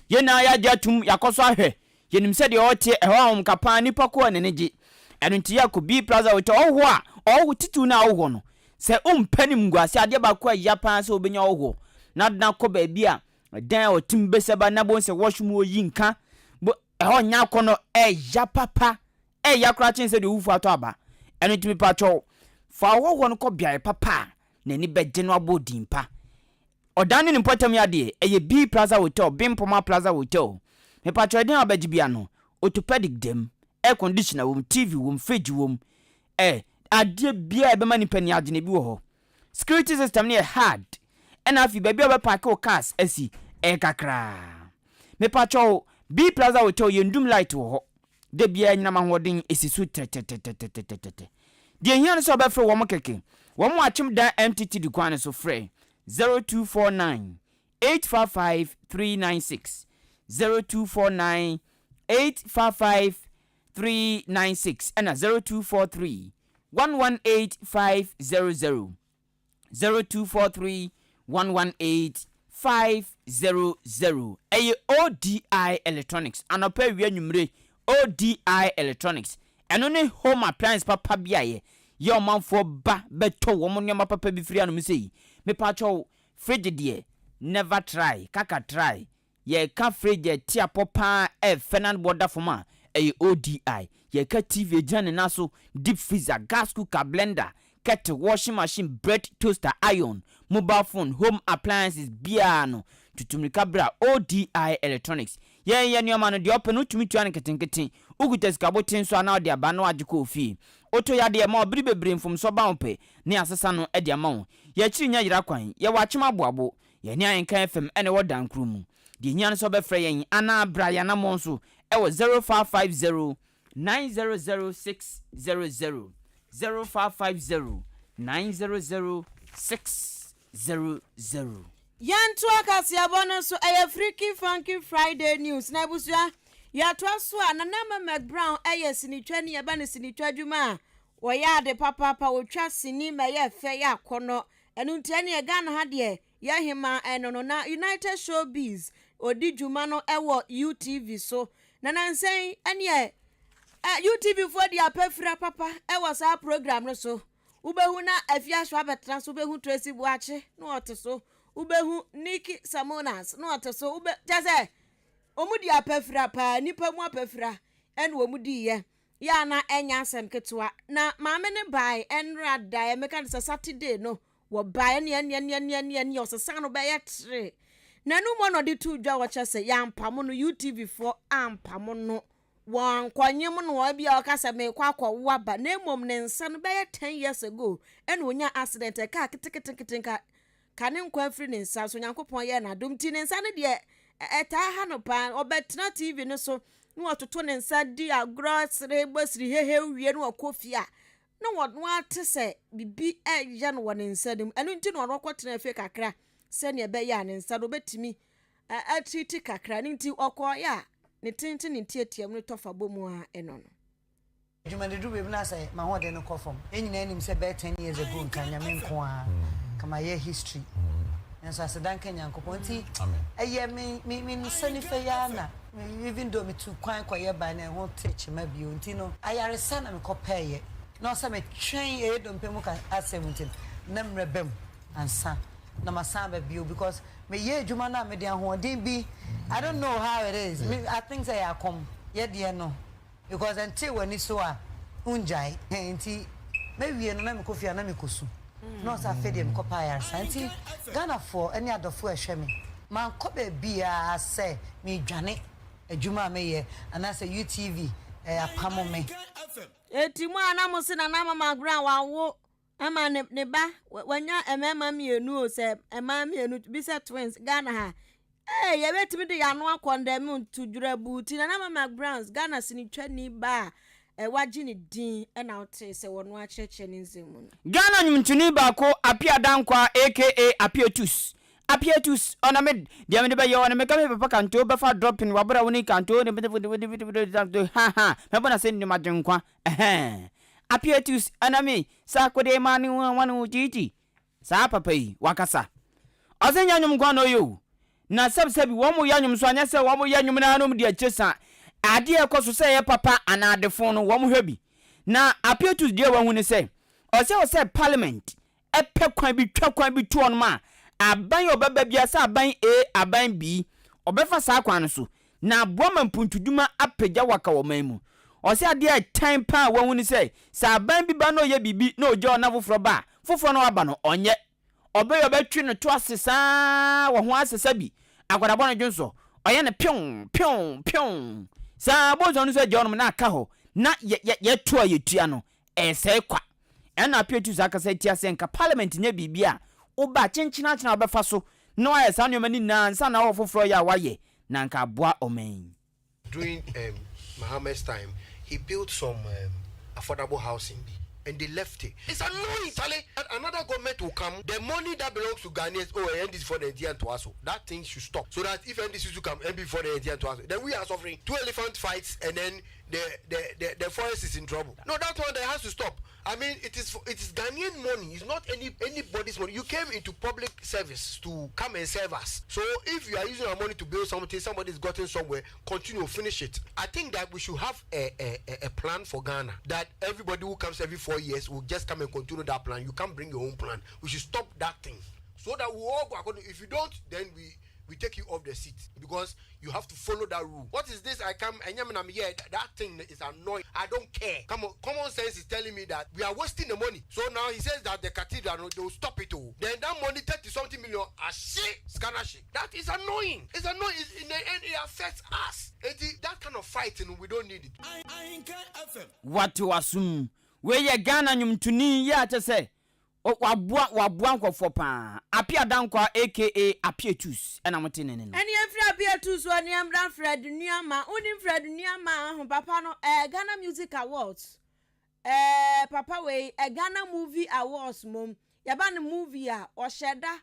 ye na ya jatum yakoso ahwe yenim se de ote e ho hom kapa nipa ko neneji eno nti ya ko B Plaza Hotel ho a o titu na wo no se umpanim ngwase ade ba ko ya pa se obenya wo na na ko baabi a dan o timbeseba na bon se washroom oyi nka bo ho nya kono ya papa ya kra chin se de ufu ato aba eno timi pacho fa wo no ko bia papa na ni beje no abodi mpa odan ni potem ya de B Plaza Hotel Bimpoma Plaza Hotel me pacho den abaji bia no orthopedic dem air conditioner wom TV wom fridge wom ade bia e be mani pani agene bi wo ho security system ne hard ena afi baby obepark o cars asi kakra me pacho B Plaza Hotel yendum light wo ho de bia nyina mahoden esisu tetetetetetete de hian so obefre wo mokeke wo mo achim dan MTT di kwan so frɛ 0249 855 396 0249 855 396 and 0243 118500 0243 118500 ODI Electronics anopa wi anwumre ODI Electronics eno ne home appliance papa biaye ye omanfo ba beto wo monema papa bi firi anu sei me pacho fridge de never try kaka try ye ka fridge tia popa Fernand border forma ODI ye ka TV jane naso deep freezer gas cooker blender kettle washing machine bread toaster iron mobile phone home appliances biano tutumika bra ODI Electronics ye nyoma no de open utumi tuan ketenketen ugutas kabotin so ana de aba no agiko ofi oto ya de ma obiri bebre mfom so ba ompe ne asesa no e de ma wo ye chiri nya yira kwan ye wachema boabo ye ne Ahenkan FM ene wodan krumu de nya no so be frɛ yen ana bra ya na mo nso e wo 0550 900600 0550 900600 Yantu Kasiebo no so freaky funky Friday news na busua ya to so na nama McBrown sinitwa ne yeba ne sinitwa dwuma wo ya de papa wo twa sini ma ye fe ya kono enu ntia ne ga na ha de ya hima no na United Showbiz odi dwuma no ewo UTV so na nansen ene UTV for dia pefra papa ewo sa program no so ubehu na afia so abetra so ubehu Tracy Buache no oteso ubehu Nikki Samonas no oteso ube jaze omudi apefra pa nipa mu apefra en wo mudi ye ya na enya asem ketwa na maame ne bai enra da emeka se Saturday no wo bai ne osesa no be ye tre na no mo no de tu dwa wo chese ya mpamo no UTV4 ampamo no wan kwanyem no obi a okasa me kwakwa waba na emom ne nsa no be ye 10 years ago en onya accident ka kiteketenka kane nkwa free ne nsa so nyankopon ye na dum ti ne nsa ne de eta ha no pa obetna TV no so no ototo ne nsa di agrosre gbasri hehe wie no akofia no wodno ate se bibi eje no wone nsa dem enu nti no rokotena fe kakra sɛnea ɛbɛyɛ ne nsa do betimi atriti kakra ne nti ɔkɔya ne tente ne tiatia mu tɔfa bomu a ɛno no Juma de dube na say ma ho de no kofom enyina nim say be 10 years ago nkanya me nko a kama ye history enso asedan kanya nkopon ti eye me sani fe ya na even though me tu kwan koye ba na ho teach ma bi onti no ayare sa na me kopeye no say me twen e do mpemu ka asemuntin na mrebem ansa na masamba bi because me ye juma na me de ahoden bi I don't know how it is I think say I come ye de no because until when it's so unjai enti maybe no na me kofi na me kosu no sa fede me kopa ya santi Ghana for any adofo ehwe me man ko be bia say me dwane adwuma me ye ana say UTV apamo me eti mu ana mo se na na mama ground wa wo ama ne ba wanya emema mienu o se emema mienu bi se twins Ghana ha ye betimi de yano akondem to dwurabu ti na mama Browns Ghana sini twani ba waji ni din na wote se wono acheche ni nzemu Ghana nyumtuni ba ko apia dankwa aka apietus ona me dia me be yo na me ka me papa kanto be fa dropping wabra woni kanto ne ha me bona se ni majenkwa apietus ana me sa kode mani wanu jiji sa papa yi wakasa ozenya nyum kwa no yo na sabsabi wo mo yanyum so anya se wo mo yanyum na no de achesa ade ekoso se ye papa ana adefo no wo mo hwabi na apietus de wa hu ne se o se parliament epe kwan bi twa kwan bi to on ma aban obaba bia se aban A aban B obefa sa kwan so na boama mpuntuduma apagya waka wo man mu o se ade time pa wo hu ne se sa aban bi ba no ye bibi na ojo na foforo ba foforo no aba no onye obeyo betwi no to asesa wo ho asesa bi agwadabo no dwonso oye ne pion sa bozo no se jono na aka ho na ye to ayetua no ese kwa ena apietu za akasa tia se nka parliament nya bibia oba chenchina china obefa so no aye sa nyoma ni na nsa na wo foforo ya waye na nka boa omen. During Mohammed's time he built some affordable housing and they left it. It's annoying, Charlie. Another government will come. The money that belongs to Ghanaians, NDC for the Indian to us. That thing should stop. So that if NDC to come, NB for the Indian to us, then we are suffering 2 elephant fights and then the forest is in trouble. No, that one that has to stop. I mean, it is Ghanaian money. It's not anybody's money. You came into public service to come and serve us. So if you are using our money to build something, somebody's gotten somewhere, continue, finish it. I think that we should have a plan for Ghana. That everybody who comes every 4 years will just come and continue that plan. You can't bring your own plan. We should stop that thing. So that we all go according. If you don't, then we take you off the seat because you have to follow that rule. What is this? I come and I'm here. That thing is annoying. I don't care. Come on, common sense is telling me that we are wasting the money. So now he says that the cathedral they will stop it all. Then that money 30-something million scanner shit. That is annoying. It's annoying. In the end, it affects us. That kind of fighting we don't need it. Ahenkan FM. What to assume? Where ye Ghana nyumtuni ya te say. Wabua nkofo pa apia dankwa aka apietus ena motene ne no eni afri apietus oni amran Fred Nuama uni Fred Nuama ho papa no Ghana Music Awards papa we Ghana Movie Awards mom yaba ne movie a o sheda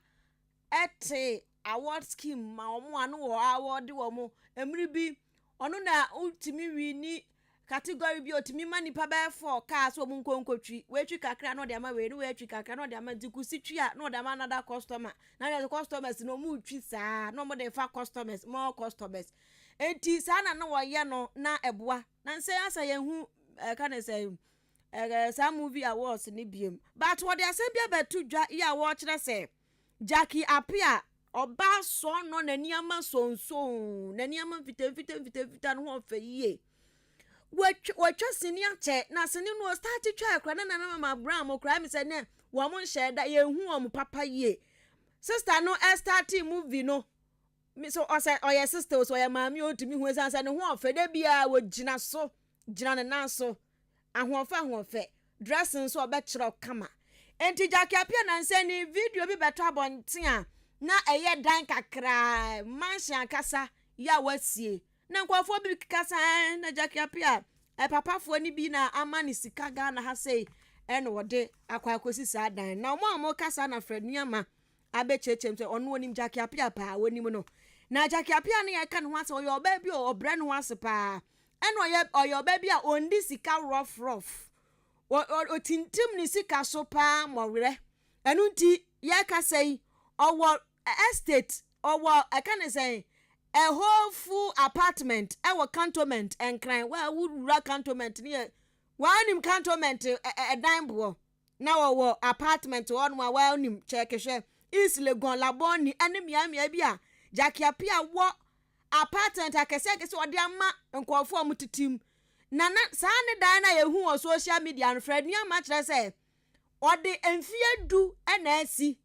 ete award scheme ma omo anu wo award wo mo emri bi onu na ultimi wi ni category bi otimi mani pa be 4 cars wo munkonkotwi we twi kakra no de ama we we twi kakra no de ama dikusi twi a no de ama another customer na the customers no mu twi saa no mo de fa customers more customers enti saa na wo ye no na eboa na nse asa ye hu can say some movie awards ni biem but what they say bia betu dwa ya wo kire say Jackie Apia oba so no na niama sonso na niama vita no ho fa yie watwa sini ache na sini no start twa akra na mama Brown mo kra mi se ne wo mo nhye da ye hu o mo papa ye sister no start movie no mi so o say o ye sister so ye mami o timi hu esanse ne ho ofede bia wo gina so gina ne nan so ahofa dressing so obekire kama enti Jackie Apia na nse ni video bi beto abonten a na eye dan kakra mansion kasa ya wasie na nkwafo bi kasa na Jackie Apia papa fo ni bi na amani sika Ghana ha sei eno wode akwa akosi sa dan na mo kasa na Fred Nuama abechechem se ono onim Jackie Apia pa wonim no na Jackie Apia ne yeka ne ho ase oyo ba bi o bre ne ho ase pa eno oyo ba bi a ondi sika rough o tintim ni sika so pa mowre enu nti yeka sei owo estate owo I can say a whole full apartment our cantonment and crying well would run cantonment near one him cantonment a dime bo now our apartment on my well him check share is legon laboni enemy bia Jackie Apia what apartment I can say is what their ma and call for team nana sane dana ye who on social media and Fred near much I say or the enfear do and see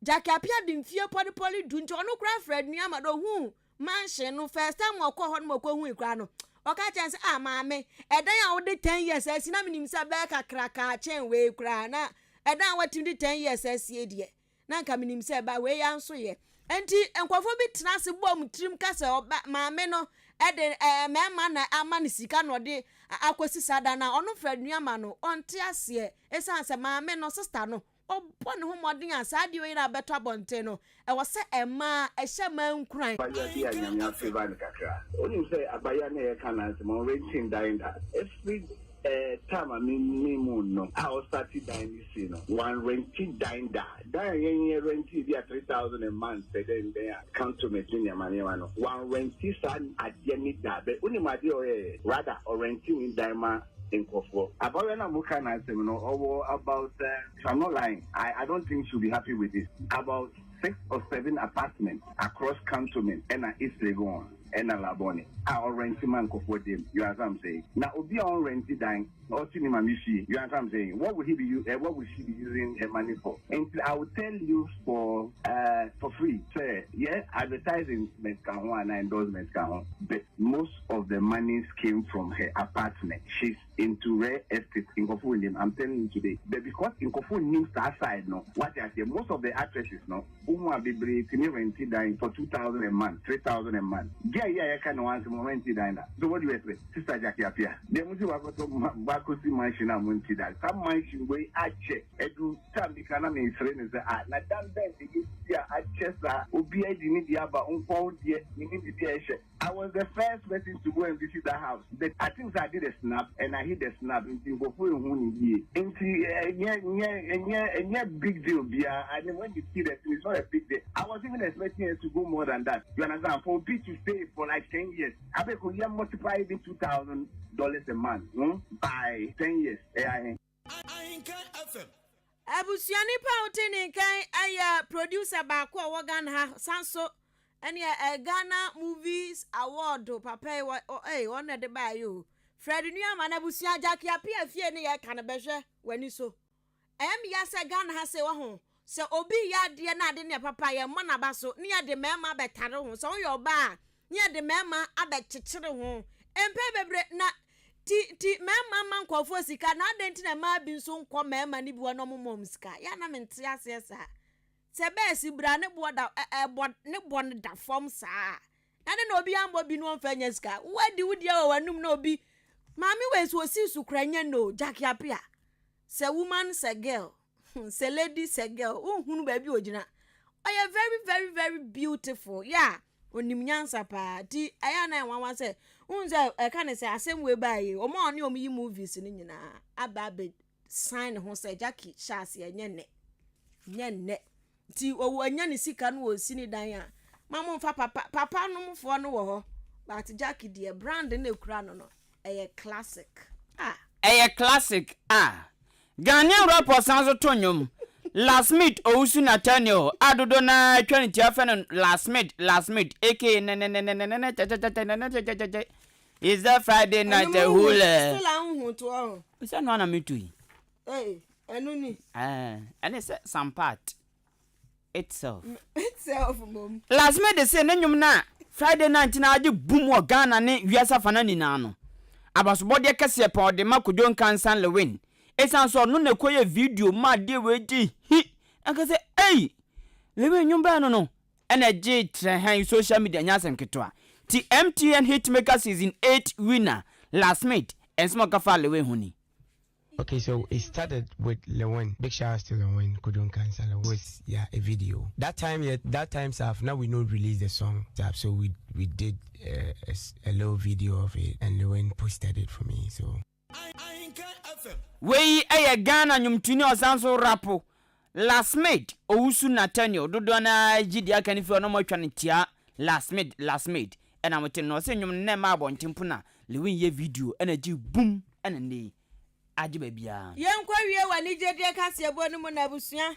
Jackie Apia din fie poly do nti ono kra Fred ni amado hu mansion no first time okọ ho no okọ hu ikra no oka chance maame edan a wo de 10 years asi na minim sa be kakraka chen we kra na edan watim de 10 years asi de na nka minim sa ba we ya nso ye enti enkwofo bi tena se bom trim kasa oba maame no ede mema na ama ne sika no de akosi sada na ono Fred ni ama no onte ase esan se maame no sister no obon ho modern asade we na beto abonte no e wo se ema e hye man kuran abaya dia nyamya favor ni kakra oni say abaya na ye kana se mo renting dinda every time I mean no I was starting dining this one renting dinda yen renting dia 3,000 a month then there count to me in money one renting san adeni da be oni ma dey rather or renting in Daima in Kofo. About when I'm looking at them, about if I'm not lying, I don't think she'll be happy with this. About 6 or 7 apartments across cantonment and East Legon and Laboni. Our renting man Kofo them. You know what I'm saying? Now Obi on renting dying or cinema mishi. You know what I'm saying? What would he be what would she be using her money for? And I will tell you for free. Say yeah, advertising and endorsements can, but most of the monies came from her apartment. She's into rare estate in Kofu. I'm telling you today. But because in Kofu news side no, what I say, most of the actresses no, who are be rented dying for 2,000 a month, 3,000 a month. Yeah, I can want some rented dying. So what do you expect, Sister Jackie Apia? They must have got to see mansion and rented that. Some mansion way I check. Edu time the kind of me friend is that na dan then the yeah I check that. Obi I didn't the aba unfold yet. I was the first person to go and visit that house. But I think I did a snap and I hit the snap into big deal. And then when you see that it's not a big deal. I was even expecting it to go more than that. You understand? For B to stay for like 10 years. I bet you multiply even $2,000 a month by 10 years. Ahenkan FM. Abusiani Pautini kai aya producer ba kwa wagan ha sanso any Ghana Movies Award papa one de ba you Fred Newman abusia Jackie Apia fie ne ya kana behwe wani so ya se Ghana ha se wo ho se obi ya de na de ne papa ya mo na ba so ne ya de mema betare ho so yo ba ne ya de mema abekekere ho empe bebre na ti mema man kwofo sika na adenti na ma bi so nkọ mema ni bi wono momom sika ya na mente ase sa se be si bra ne bo da ne bo ne da form sa na de na obi ambo bi no mfa nya sika wadi wudi a wanum na obi mami we so si su kranya no Jackie Apia se woman se girl se lady se girl hunu ba bi ogina oya very very very beautiful yeah onim nyansa pa ti aya na nwanwa se unze ka ne se asem we bae o ma oni omi movies ni nyina ababe sign ho se Jackie shase nyenne ti owo anya ne sika no osi ni dan a mamu mfa papa no mfo no wo ho but Jackie de brand na ekura no classic classic Ghanaian rapper sanzo tonyom last meet ousu Nathaniel adodo na 20 afan last meet aka is that Friday night hule still anhu to oh is that no na me tui enu ni and it's some part itself mom last meet say nyum na Friday night na age boom o Ghana ne wiasa fana ni na no abasobode kese pa de makojo nkansan lewin esan so no na koye video ma de weji hi aka say lewin nyumba no energy trehan social media nyasem ketwa ti MTN Hitmaker season 8 winner last mate ensmo ka fa lewin huni Okay, so it started with Lewin. Big shout out to Lewin Kudun Cancer. Was a video. That time Saf, now we know release the song Saf, so we did a little video of it and Lewin posted it for me. So we Ghana nyumtuni osanso rapo last made Owusu Nathaniel dodo na gidi aka ni fi no mo twa tia last made and I'm telling no say nyum ne ma abontempo na Lewin ye video and gi boom and ne agi babia yenkwa wie wani jede Kasiebo no mo na busua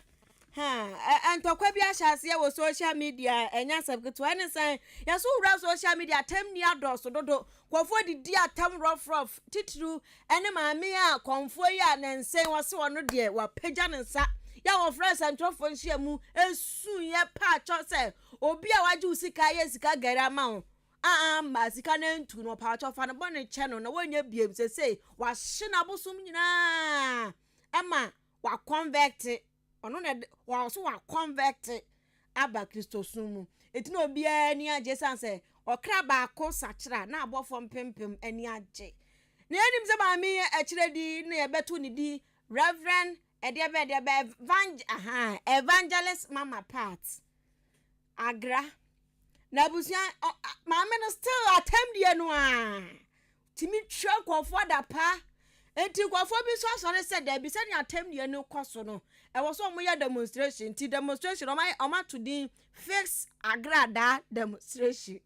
antokwa bia hyase wo social media enya sabketo ene san yaso wura social media tem ni adoso dodo kwofo didi atam rough titru ene maame a konfo ya nensen wose wono de wa pagya nensa ya wo friends antrofo nhia mu esu ye pa cho se obi a waje usika ye sika gara ma ho ma sika na ntu no pa cho fa no bone channel na wonya biem se wa hye na bosum nyina ama wa convert ono na wa so wa convert aba Kristo sumu etino obi ani age sanse okra ba ko sachira na abofo mpempem ani age na enim se ba mi akiredi na yebeto ni di Reverend Evangelist Mama Pat Agra na busia mama no still attempt die no a timi twa kwofo da pa enti kwofo bi so asore said there be say attempt die no kwaso no e was so moya demonstration o ma to di fix agrada demonstration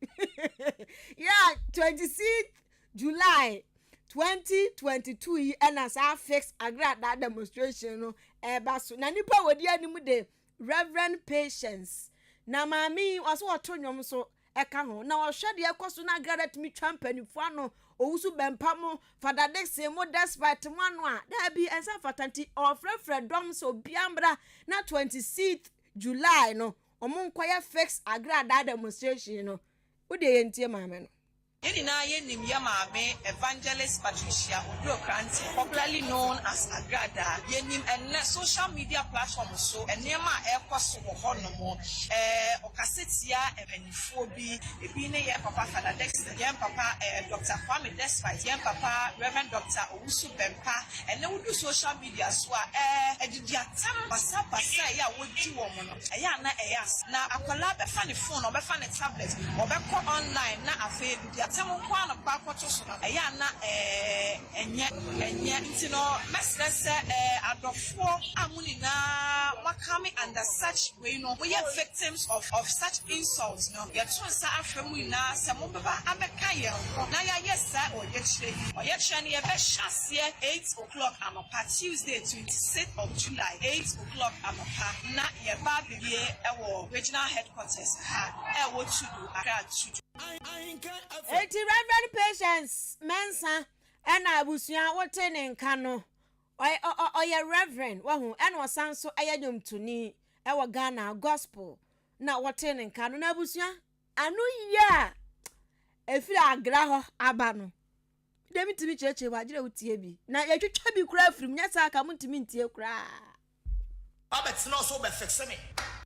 yeah 26th July 2022 and as I fix agrada demonstration no baso na nipa wodi animu de Reverend Patience na mami waso otonyom so eka ho na ohwede ekoso na agrada timi twampanifu ano Owusu bempamo Father Dexter mo despite mo ano a da bi ensa fatanti ofrefre dom so biambra na 26th July no omonkoya fix agrada demonstration no wo de yentie mame no Yenina yenim yamame Evangelist Patricia Odokranti, popularly known as Agrada. Yenim and social media platform so enema ekoso honomo okasetia emenifobi ebine ye papa Father Dexter, ye papa Dr. Kwame Despite, ye papa Reverend Dr. Owusu Bempa, and they would do social media so edidiatam basa ya woji womo no eya na eyas na akwala be fa ne phone or be fa ne tablet or be ko online na afa tamo kwa na pa kwato so na eya na enye ntino mesrese adofo amuni na makami under such we know we are victims of such insults no ye tun sa afemu na se mo baba abeka ye na ya yesa o ye chire ne ye be hase 8 o'clock amapa Tuesday 26th of July 8 o'clock amapa na ye ba bibie ewo regional headquarters ha ewo tudu aka tudu eti Reverend Patience mensa ena abusua wote ne nka no oye Reverend wahu ena osanso ayadum tuni ewo Ghana gospel na wote ne nka no na abusua anu ya efiri agra ho aba no demi timi cheche wa gire wutie bi na yetwetwa bi kura afirim nya sa aka muntimi ntie kura abetina so be fixe me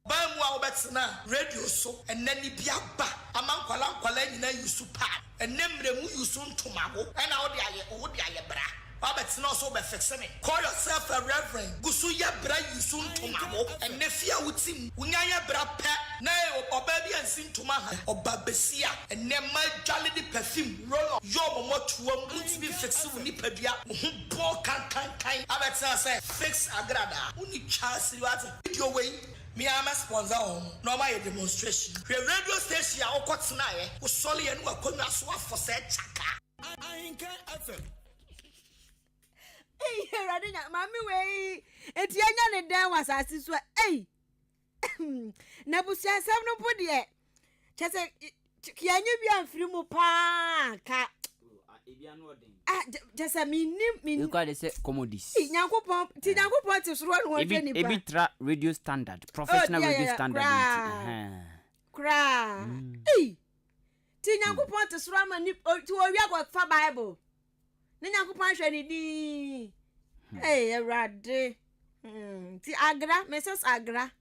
ba mu a obetina radio so enani bia ba amankwala nyina yusu pa enemre mu yusu ntomago ena wo de aye bra abetina so be fixe me call yourself a reverend gusu ye bra yusu ntomago enefia wutim unyanya bra pe na oba bi ansi ntoma ha oba besia enema jale di perfume roll up yo mo tuam untimi fixe wo ni padua ho bo kan abetina say fix agrada uni chance you at video way me am a sponsor on normal demonstration radio station a okotena ye wo sole ye no akonwa so afo se chaka Ahenkan FM Radinya mami we eti anya ne dan wasasi so na busia sam no podie chese kianyu bi amfiri mu pa ka ebia no odin chese minim you call it commodities nyankopon ti soro no wode ni ba ebi tra radio standard professional radio standard kra ti nyankopon ti soro ma ni ti o wi akwa fa bible ni nyankopon hwe ni di Erade ti agra Mrs. Agra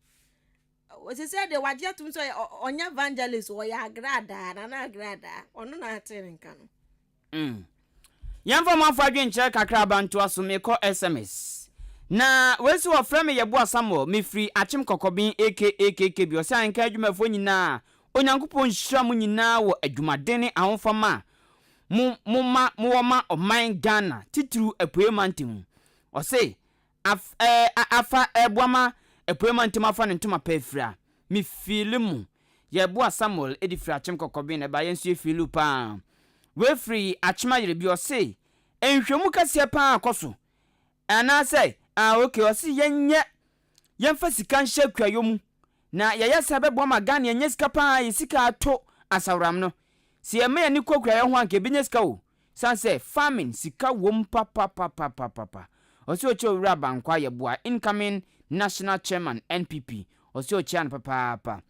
we say the wadia tum so onya evangelist o ya agrada na agrada onu na atin nka no Yamfa manfa adwenkyerɛ kakra banto aso mekɔ SMS na wesi wo frɛ me yɛbo asamo me free achim kokobin aka bi ɔsɛ anka adwumafo nyinaa onyankopɔn hyira mu nyinaa wɔ adwumadene ahofama mo woma ɔman Ghana titru apuemantim ɔsɛ afa ebuama apuemantim afa ne ntoma pafira me filimu yɛbo asamuel edifra achim kokobin eba yensu filu pa we free achima yere bi ɔsɛ enhwemu kase pa akoso ana sɛ okay ɔsɛ yɛmfa sika nhyɛ kwayo mu na yɛyɛ sɛ bɛbɔ ma Ghana yɛnyɛ sika pa yɛsika ato asawram no si yɛma yɛne kokura ho anka binya sika o san sɛ farming sika wom papa ɔsɛ ɔkyɛ owura bankwa yɛboa incoming national chairman NPP ɔsɛ ɔkyɛ an papa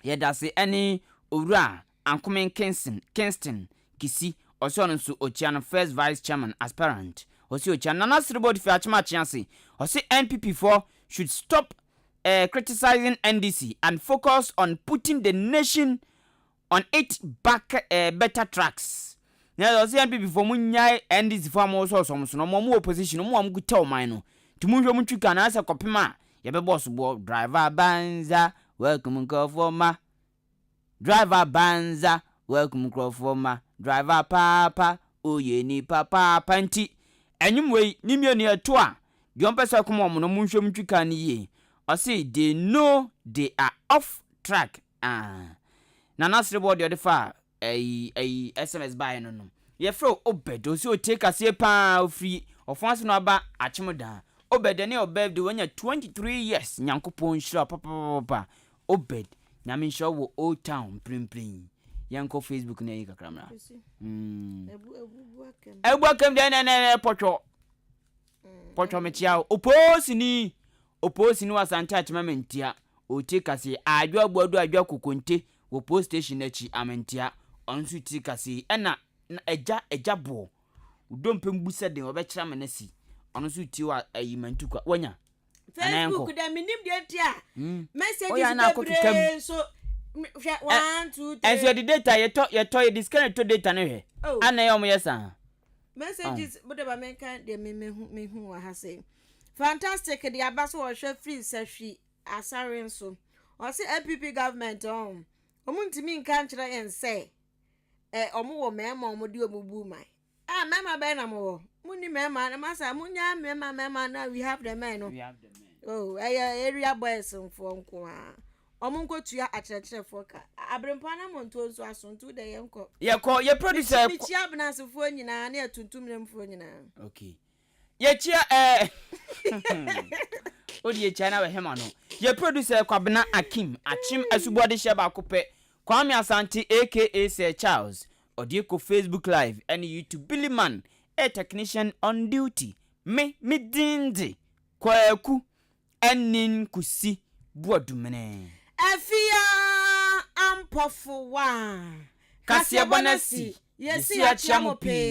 yɛda se ɛne owura ankomen Kingston kisi ɔsɛ ɔno nso ɔkyɛ an first vice chairman aspirant ɔsɛ ɔkyɛ nana sribodi fi achima chianse ɔsɛ NPP for should stop criticizing NDC and focus on putting the nation on its back better tracks. Now, the NPP for Munya NDC for more so no more opposition, no more good tell mine. To move your Muchukan as a copima, Yabe boss driver banza, welcome Crofoma. Driver banza, welcome Crofoma. Driver papa, oh ye ni papa panty. Anyway, Nimio near toa. Yompesa come on, no Muncho Muchukan ye. I say they know they are off track. Nana Sribodi or the far a SMS buy no. Ye fro obed also take a sepa free of once no ba achimoda. Obed any obed the when you're 23 years. Nyankopon shra papa obed. Namin show wo old town prim. Yanko Facebook na yika camera. Welcome then pocho. Pocho mechia oposi ni wasanta achimamentia otikase adwa gbodo adwa kokonte wo post station achi amentia onsu tikase ena eja bo udompem busa den obekira menasi onsu ti wa ayimantukwa wanya Facebook da minim de tia message bebre so 1 2 3 enso the data yeto disconnect to data no he ana yom yesa messages bodo ba menka de mehu wa ha say fantastic the abaso or free sashi asaren so or say LPP government omuntimi nka nkyere en say omo wo mema omo di obubu mai mema be na mo muni mema na masa munya mema na we have the men area boys for nko omo nkotua akyerɛkyerɛ foka abrempa na monto nso asonto de yenko ye producer mi chia abnasefo nyina na atuntum nemfo nyina okay Yechia Odi yechana we hema no. Ye producer Kwabena Akim Achim asubode sheba akope. Kwame Asante aka Sir Charles. Odi ko Facebook live and YouTube Billy Man, a technician on duty. Me dindi kwaku enin kusi buadumene. Efia ampofo wa. Kasiebo 6Pm. Yesi achamope.